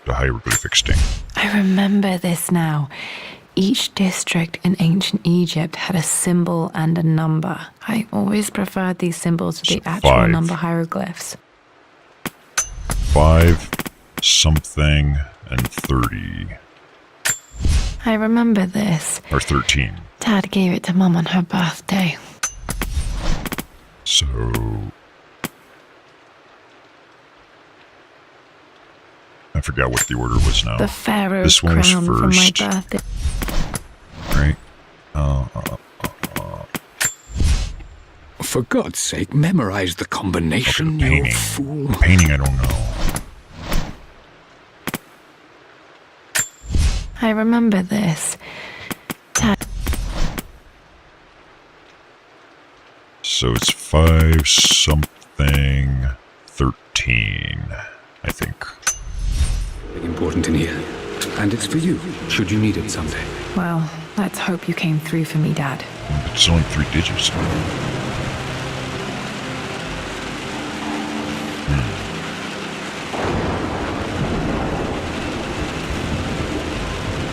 the hieroglyphic sting. I remember this now. Each district in ancient Egypt had a symbol and a number. I always preferred these symbols to the So actual 5. number hieroglyphs. 5, something, and 30. I remember this. Or 13. Dad gave it to Mum on her birthday. So... I forgot what the order was now. The pharaoh's This one was crown from my first. birthday. Right? For God's sake, memorize the combination, The you painting. fool. The painting, I don't know. I remember this. Dad. So it's 5, something, 13, I think. Important in here. And it's for you, should you need it someday. Well, let's hope you came through for me, Dad. It's only 3 digits.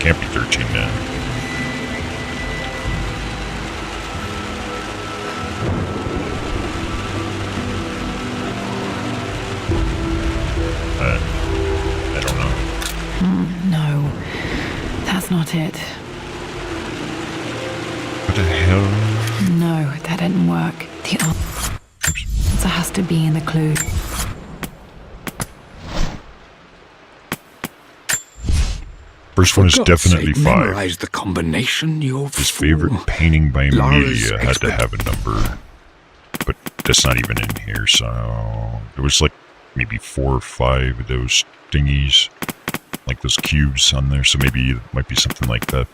Can't be 13 then. I don't know. No, that's not it. What the hell? No, that didn't work. The answer has to be in the clue. First one is For God's definitely sake, 5. memorize the combination, you His fool. favorite painting by Lara's Amelia had to have a number. But that's not even in here, so... There was like maybe 4 or 5 of those thingies. Like those cubes on there, so maybe it might be something like that.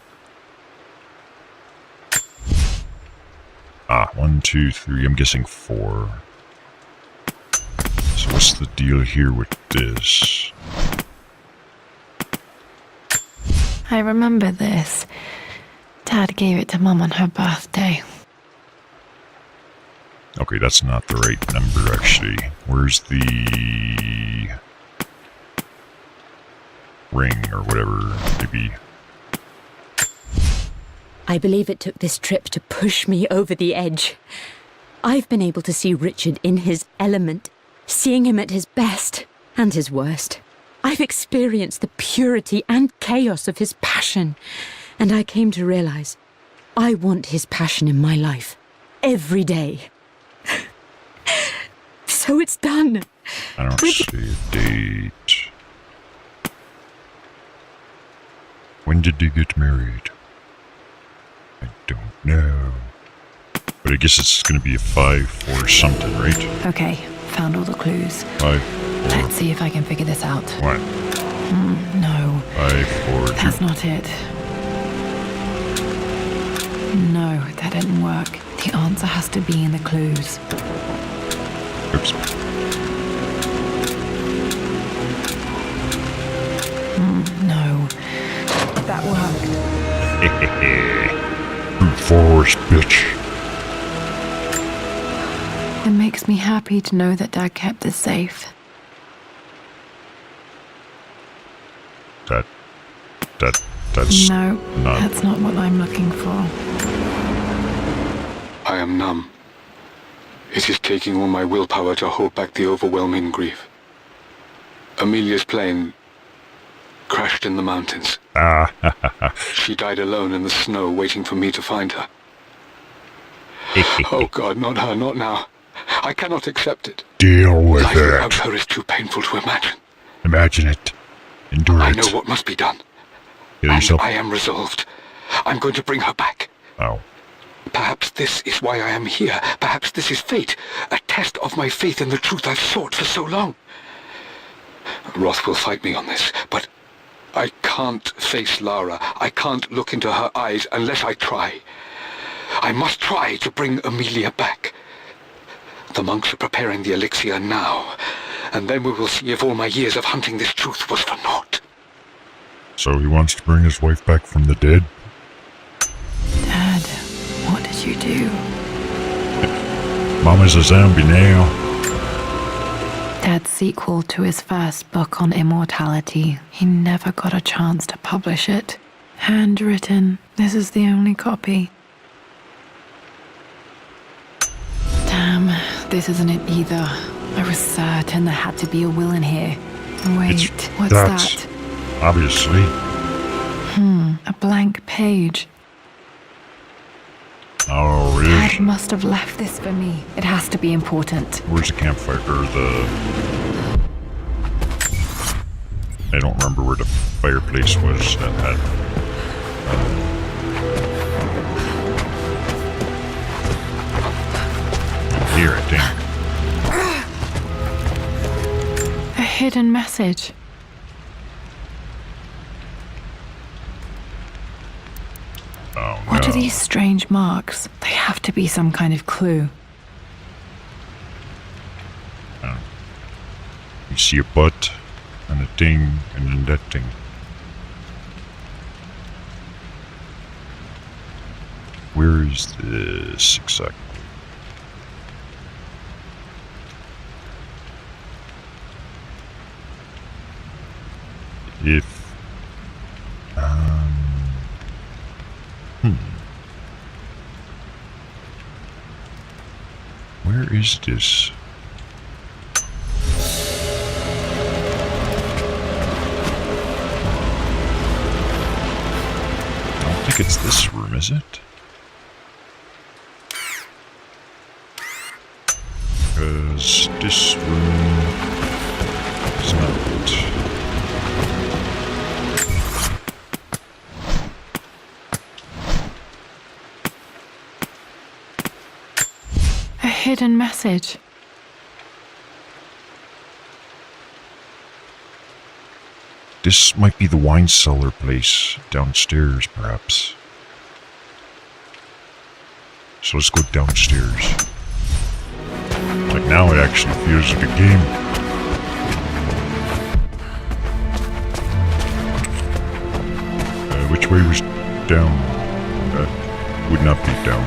1, 2, 3, I'm guessing 4. So what's the deal here with this? I remember this. Dad gave it to Mum on her birthday. Okay, that's not the right number, actually. Where's the... ring, or whatever, maybe... I believe it took this trip to push me over the edge. I've been able to see Richard in his element, seeing him at his best and his worst. I've experienced the purity and chaos of his passion, and I came to realize I want his passion in my life every day. So it's done. I don't see a date. When did they get married? I don't know. But I guess it's gonna be a 5-4 something, right? Okay, found all the clues. 5, 4, Let's see if I can figure this out. 1. No, 5, 4, 2. that's not it. No, that didn't work. The answer has to be in the clues. Oops. No, that worked. Brute force, bitch. It makes me happy to know that Dad kept this safe. That's No, not... that's not what I'm looking for. I am numb. It is taking all my willpower to hold back the overwhelming grief. Amelia's plane crashed in the mountains. She died alone in the snow, waiting for me to find her. Oh God, not her, not now. I cannot accept it. Deal with Life it. without her is too painful to imagine. Imagine it. Endure I it. know what must be done. Kill And yourself. I am resolved. I'm going to bring her back. Oh. Perhaps this is why I am here. Perhaps this is fate. A test of my faith in the truth I've sought for so long. Roth will fight me on this, but I can't face Lara. I can't look into her eyes unless I try. I must try to bring Amelia back. The monks are preparing the elixir now, and then we will see if all my years of hunting this truth was for naught. So he wants to bring his wife back from the dead? Dad, what did you do? Mama's a zombie now. Dad's sequel to his first book on immortality. He never got a chance to publish it. Handwritten. This is the only copy. Damn, this isn't it either. I was certain there had to be a will in here. Wait, It's what's that. that? Obviously. A blank page. Oh, it Dad is. must have left this for me. It has to be important. Where's the campfire? Or the... I don't remember where the fireplace was that had... Here, I think. A hidden message. Oh, What no. are these strange marks? They have to be some kind of clue. You see a butt, and a thing, and then that thing. Where is this exactly? If... Where is this? I don't think it's this room, is it? Because this room is not. hidden message. This might be the wine cellar place downstairs, perhaps. So let's go downstairs. Like now it actually feels like a game. Which way was down? That would not be down.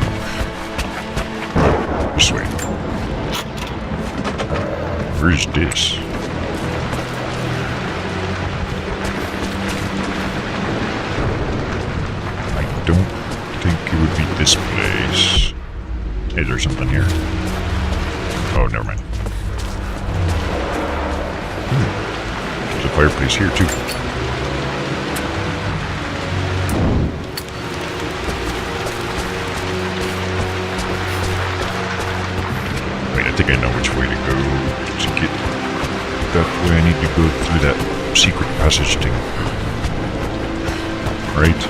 This way. Where is this? I don't think it would be this place. Hey, there's something here. Oh, never mind. There's a fireplace here, too. Wait, I think I know which way to go to get that way. I need to go through that secret passage thing. Right?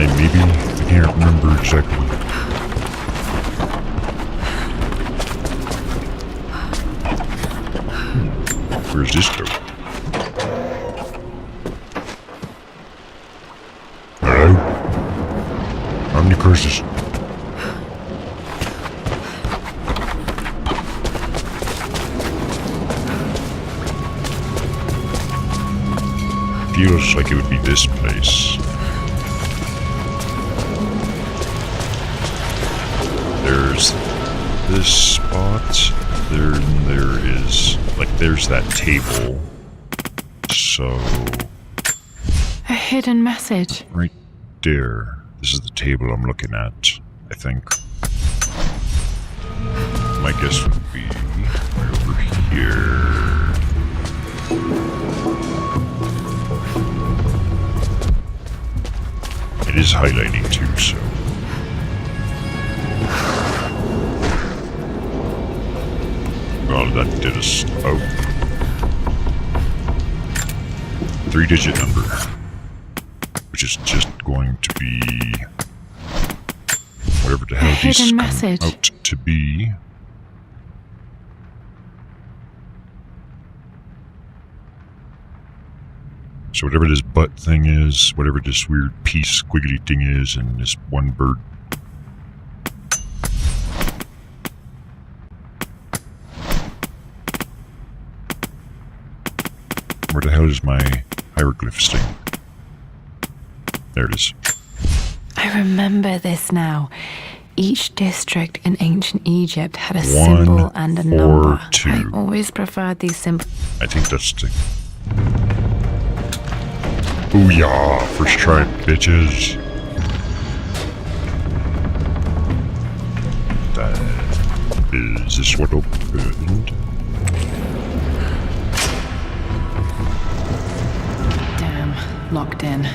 I can't remember exactly. Where's this go? Hello? How many curses? Feels like it would be this place. There's this spot. There is, like, there's that table. So, A hidden message. right there. This is the table I'm looking at, I think. My guess would be right over here. It is highlighting too, so. Well, that did us. Oh. 3-digit number. Which is just going to be whatever the hell these hidden come message. out to be. So whatever this butt thing is, whatever this weird piece squiggly thing is, and this one bird. Where the hell is my hieroglyphs thing? There it is. I remember this now. Each district in ancient Egypt had a 1, symbol and a 4, number. 2. I always preferred these symbols. I think that's the... Booyah! First try, bitches. Is this what opened? Damn, locked in.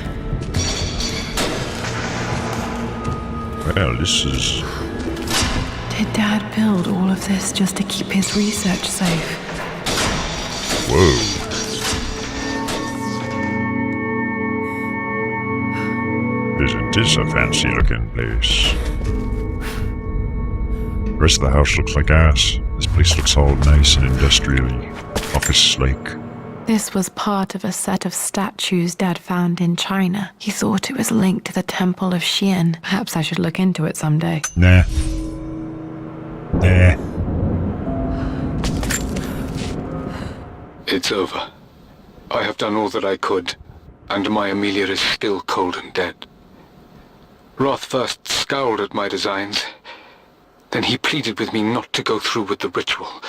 Well, this is... Did Dad build all of this just to keep his research safe? Whoa. Isn't this a fancy looking place? The rest of the house looks like ass. This place looks all nice and industrially office-like. This was part of a set of statues Dad found in China. He thought it was linked to the Temple of Xian. Perhaps I should look into it someday. Nah. Nah. It's over. I have done all that I could, and my Amelia is still cold and dead. Roth first scowled at my designs. Then he pleaded with me not to go through with the ritual.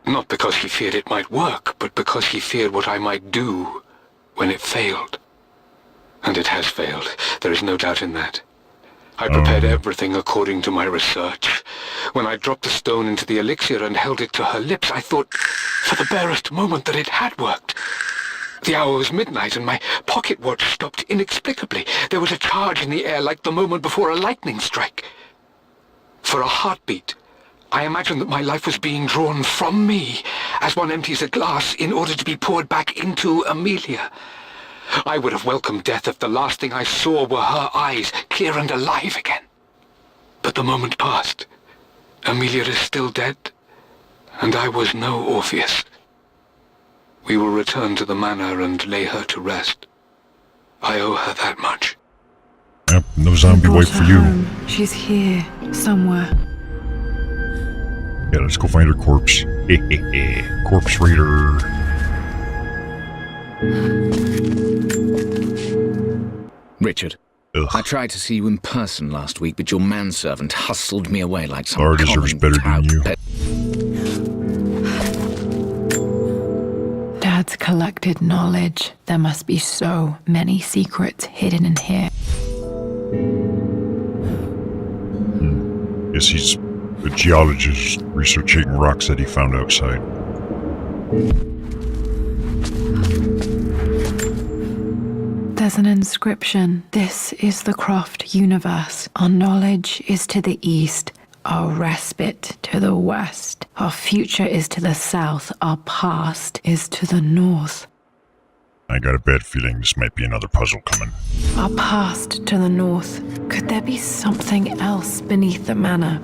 Not because he feared it might work, but because he feared what I might do when it failed. And it has failed. There is no doubt in that. I prepared everything according to my research. When I dropped the stone into the elixir and held it to her lips, I thought for the barest moment that it had worked. The hour was midnight and my pocket watch stopped inexplicably. There was a charge in the air like the moment before a lightning strike. For a heartbeat, I imagined that my life was being drawn from me as one empties a glass in order to be poured back into Amelia. I would have welcomed death if the last thing I saw were her eyes, clear and alive again. But the moment passed. Amelia is still dead, and I was no Orpheus. We will return to the manor and lay her to rest. I owe her that much. Yep, no You zombie brought wife her for you. home. She's here, somewhere. Yeah, let's go find her corpse. Corpse raider. Richard, Ugh. I tried to see you in person last week, but your manservant hustled me away like some Laura deserves common better than tout you. pet. Dad's collected knowledge. There must be so many secrets hidden in here. Yes, he's a geologist researching rocks that he found outside. There's an inscription. This is the Croft universe. Our knowledge is to the east, our respite to the west. Our future is to the south, our past is to the north. I got a bad feeling this might be another puzzle coming. Our past to the north. Could there be something else beneath the manor?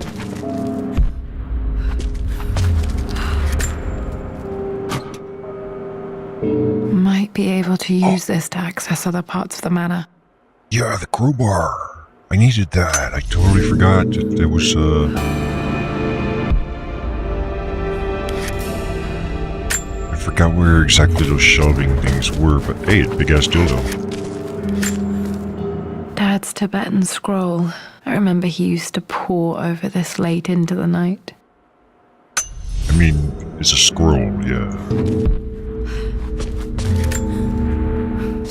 Might be able to use this to access other parts of the manor. Yeah, the crowbar. I needed that. I totally forgot that there was, I forgot where exactly those shelving things were, but hey, it's big ass dildo. Dad's Tibetan scroll. I remember he used to pore over this late into the night. I mean, it's a scroll, yeah.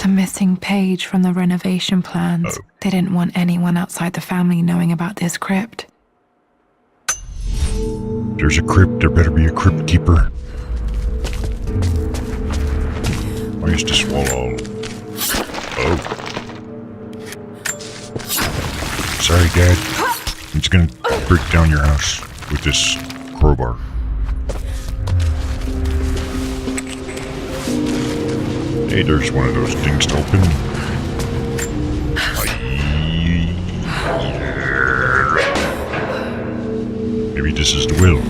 The missing page from the renovation plans. Oh. They didn't want anyone outside the family knowing about this crypt. There's a crypt, there better be a crypt keeper. I used to swallow. Oh. Sorry, Dad. I'm just gonna break down your house with this crowbar. Hey, there's one of those things to open. Maybe this is the will.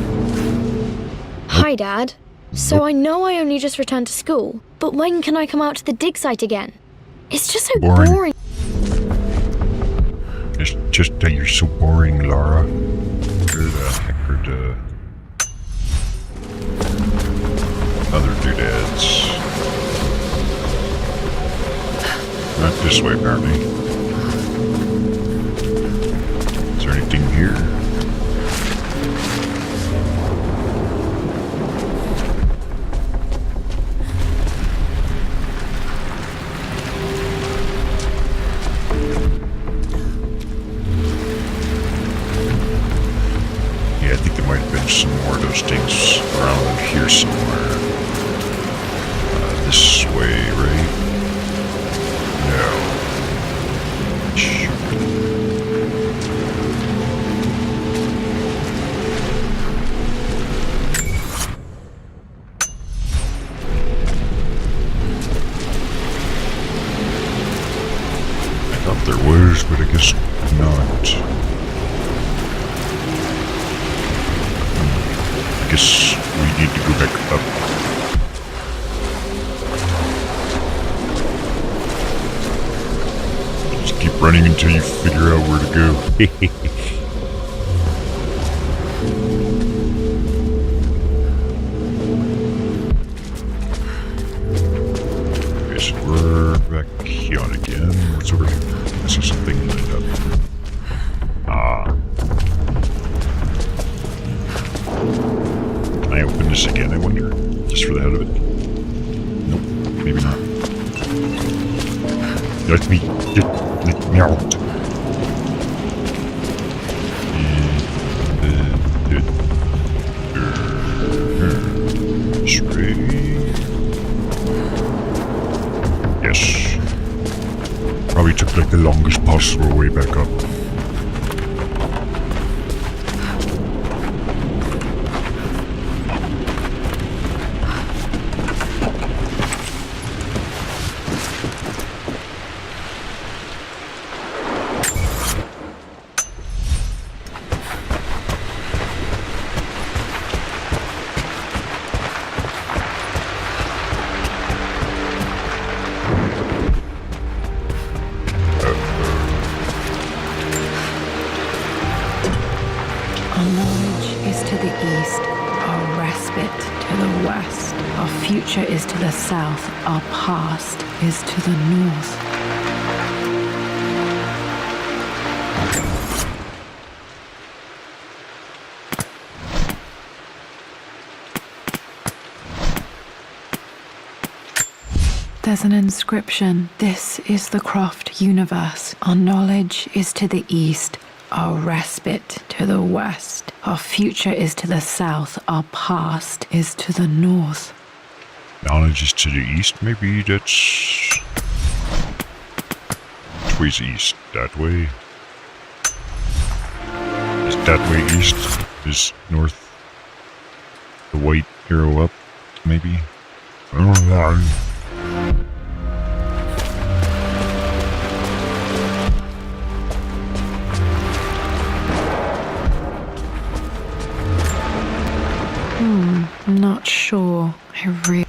Hi, Dad. So I know I only just returned to school, but when can I come out to the dig site again? It's just so Boring. boring. It's just that you're so boring, Laura. Where the heck are the other doodads? Not this way, apparently. Is there anything here? Yeah, I think there might have been some more of those things around here somewhere. This way, right? No. Shoot. I thought there was, but I guess not. I guess we need to go back up. Just keep running until you figure out where to go. Guess we're back here again. What's over here? I see something lit up. Ah. Can I open this again, I wonder? Just for the hell of it? Nope, maybe not. Let me out. Straight. Yes. Probably took like the longest possible way back up. west. Our future is to the south. Our past is to the north. There's an inscription. This is the Croft universe. Our knowledge is to the east. Our respite to the west. Our future is to the south. Our past is to the north. Knowledge is to the east, maybe that's... Which way's east? That way? Is that way east? Is north the white arrow up, maybe? I don't know. I'm not sure. Whatever.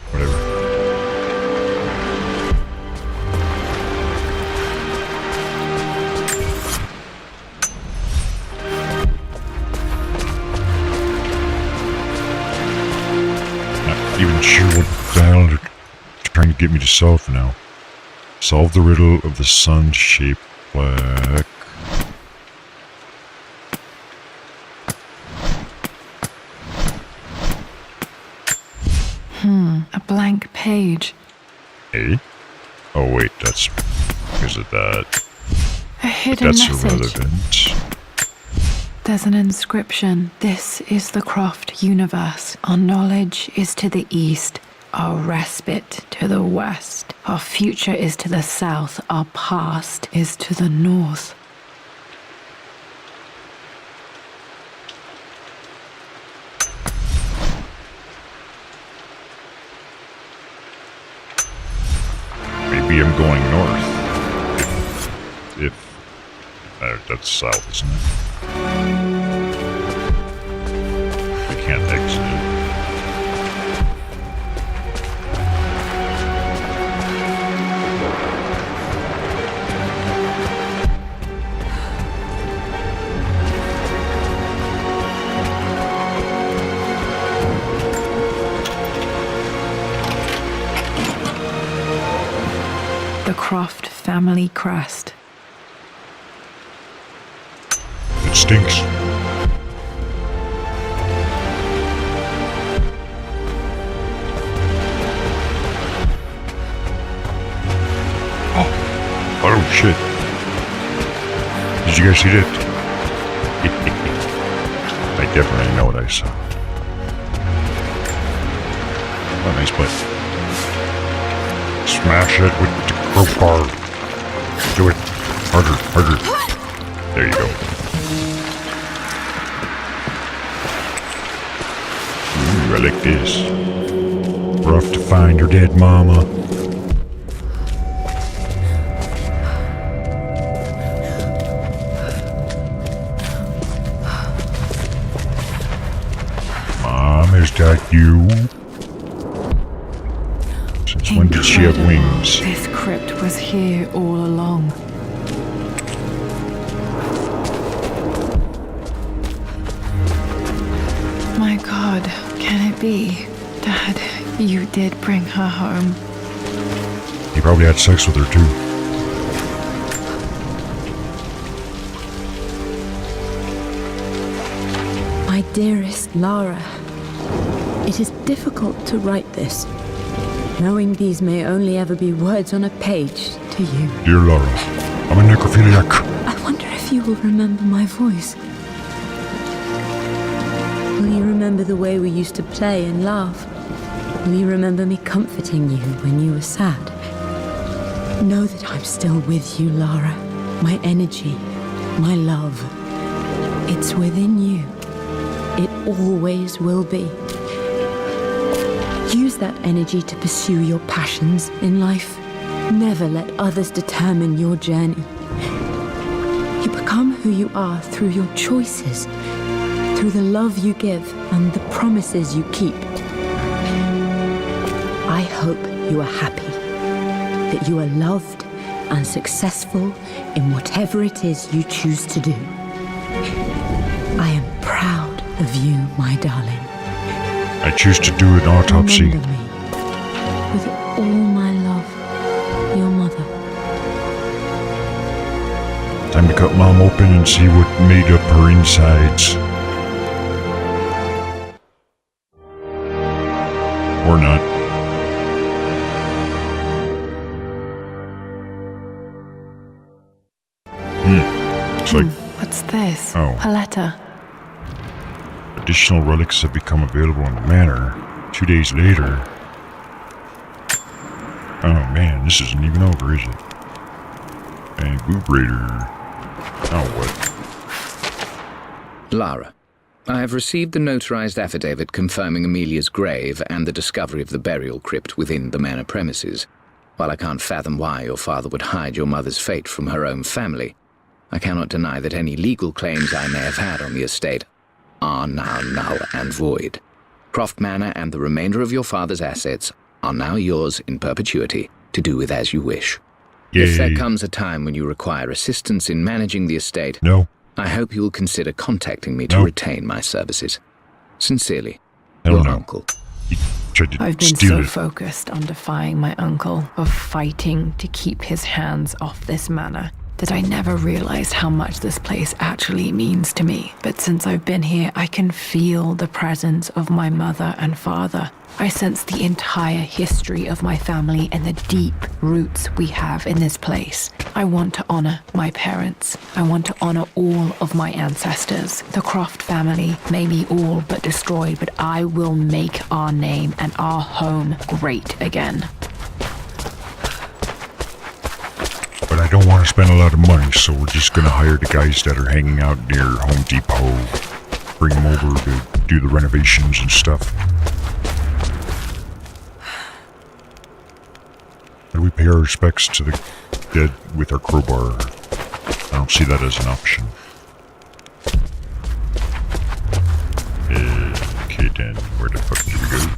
Not even sure what the hell they're trying to get me to solve now. Solve the riddle of the sun-shaped black. A blank page. Eh? Oh wait, that's because of that. A hidden That's message. irrelevant. There's an inscription. This is the Croft universe. Our knowledge is to the east. Our respite to the west. Our future is to the south. Our past is to the north. Maybe I'm going north. If that's south, isn't it? I can't exit it. The Croft family crest. It stinks. Oh shit. Did you guys see that? I definitely know what I saw. Oh, nice play. Smash it with the crowbar. Do it. Harder, harder. There you go. Ooh, I like this. We're off to find your dead mama. Mom, is that you? Since when did she have wings? This crypt was here all along. My God, can it be? Dad, you did bring her home. He probably had sex with her too. My dearest Lara, it is difficult to write this, knowing these may only ever be words on a page to you. Dear Laura, I'm a necrophiliac. I wonder if you will remember my voice. Will you remember the way we used to play and laugh? Will you remember me comforting you when you were sad? Know that I'm still with you, Lara. My energy, my love. It's within you. It always will be. Use that energy to pursue your passions in life. Never let others determine your journey. You become who you are through your choices, through the love you give and the promises you keep. I hope you are happy, that you are loved and successful in whatever it is you choose to do. I am proud of you, my darling. I choose to do an autopsy. Remember me. With all my love, your mother. Time to cut Mom open and see what made up her insides. Or not. Looks like What's this? Oh. A letter. additional relics have become available in the manor. 2 days later. Oh man, this isn't even over, is it? And Boob Raider. Oh, what? Lara, I have received the notarized affidavit confirming Amelia's grave and the discovery of the burial crypt within the manor premises. While I can't fathom why your father would hide your mother's fate from her own family, I cannot deny that any legal claims I may have had on the estate are now null and void. Croft Manor and the remainder of your father's assets are now yours in perpetuity to do with as you wish. Yay. If there comes a time when you require assistance in managing the estate, No. I hope you will consider contacting me to No. retain my services. Sincerely, Hell your no. uncle. He tried to I've been steal so it. focused on defying my uncle, of fighting to keep his hands off this manor, that I never realized how much this place actually means to me. But since I've been here, I can feel the presence of my mother and father. I sense the entire history of my family and the deep roots we have in this place. I want to honor my parents. I want to honor all of my ancestors. The Croft family may be all but destroyed, but I will make our name and our home great again. But I don't want to spend a lot of money, so we're just gonna hire the guys that are hanging out near Home Depot. Bring them over to do the renovations and stuff. How do we pay our respects to the dead with our crowbar? I don't see that as an option. Okay then, where the fuck do we go?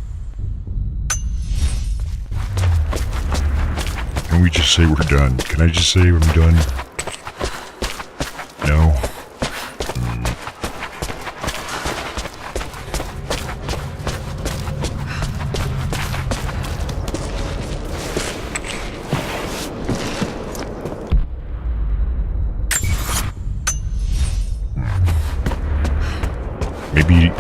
Can we just say we're done? Can I just say I'm done? No? Maybe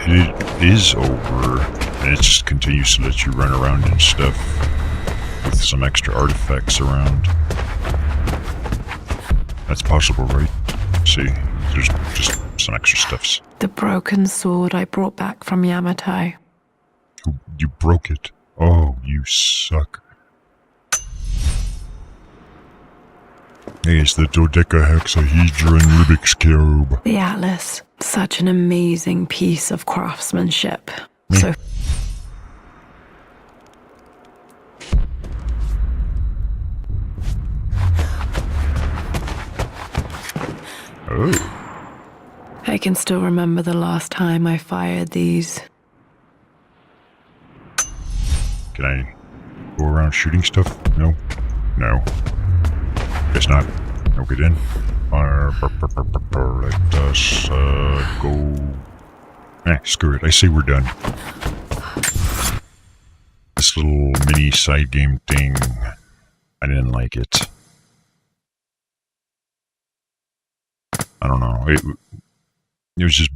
it is over, and it just continues to let you run around and stuff with some extra artifacts around. That's possible, right? See, there's just some extra stuffs. The broken sword I brought back from Yamato. You broke it. Oh, you suck. Hey, it's the dodecahexahedron Rubik's Cube. The Atlas. Such an amazing piece of craftsmanship. So Oh, I can still remember the last time I fired these. can I go around shooting stuff? No? No. Guess not. No, get in. Let us go. Screw it. I say we're done. This little mini side game thing, I didn't like it. I don't know. It was just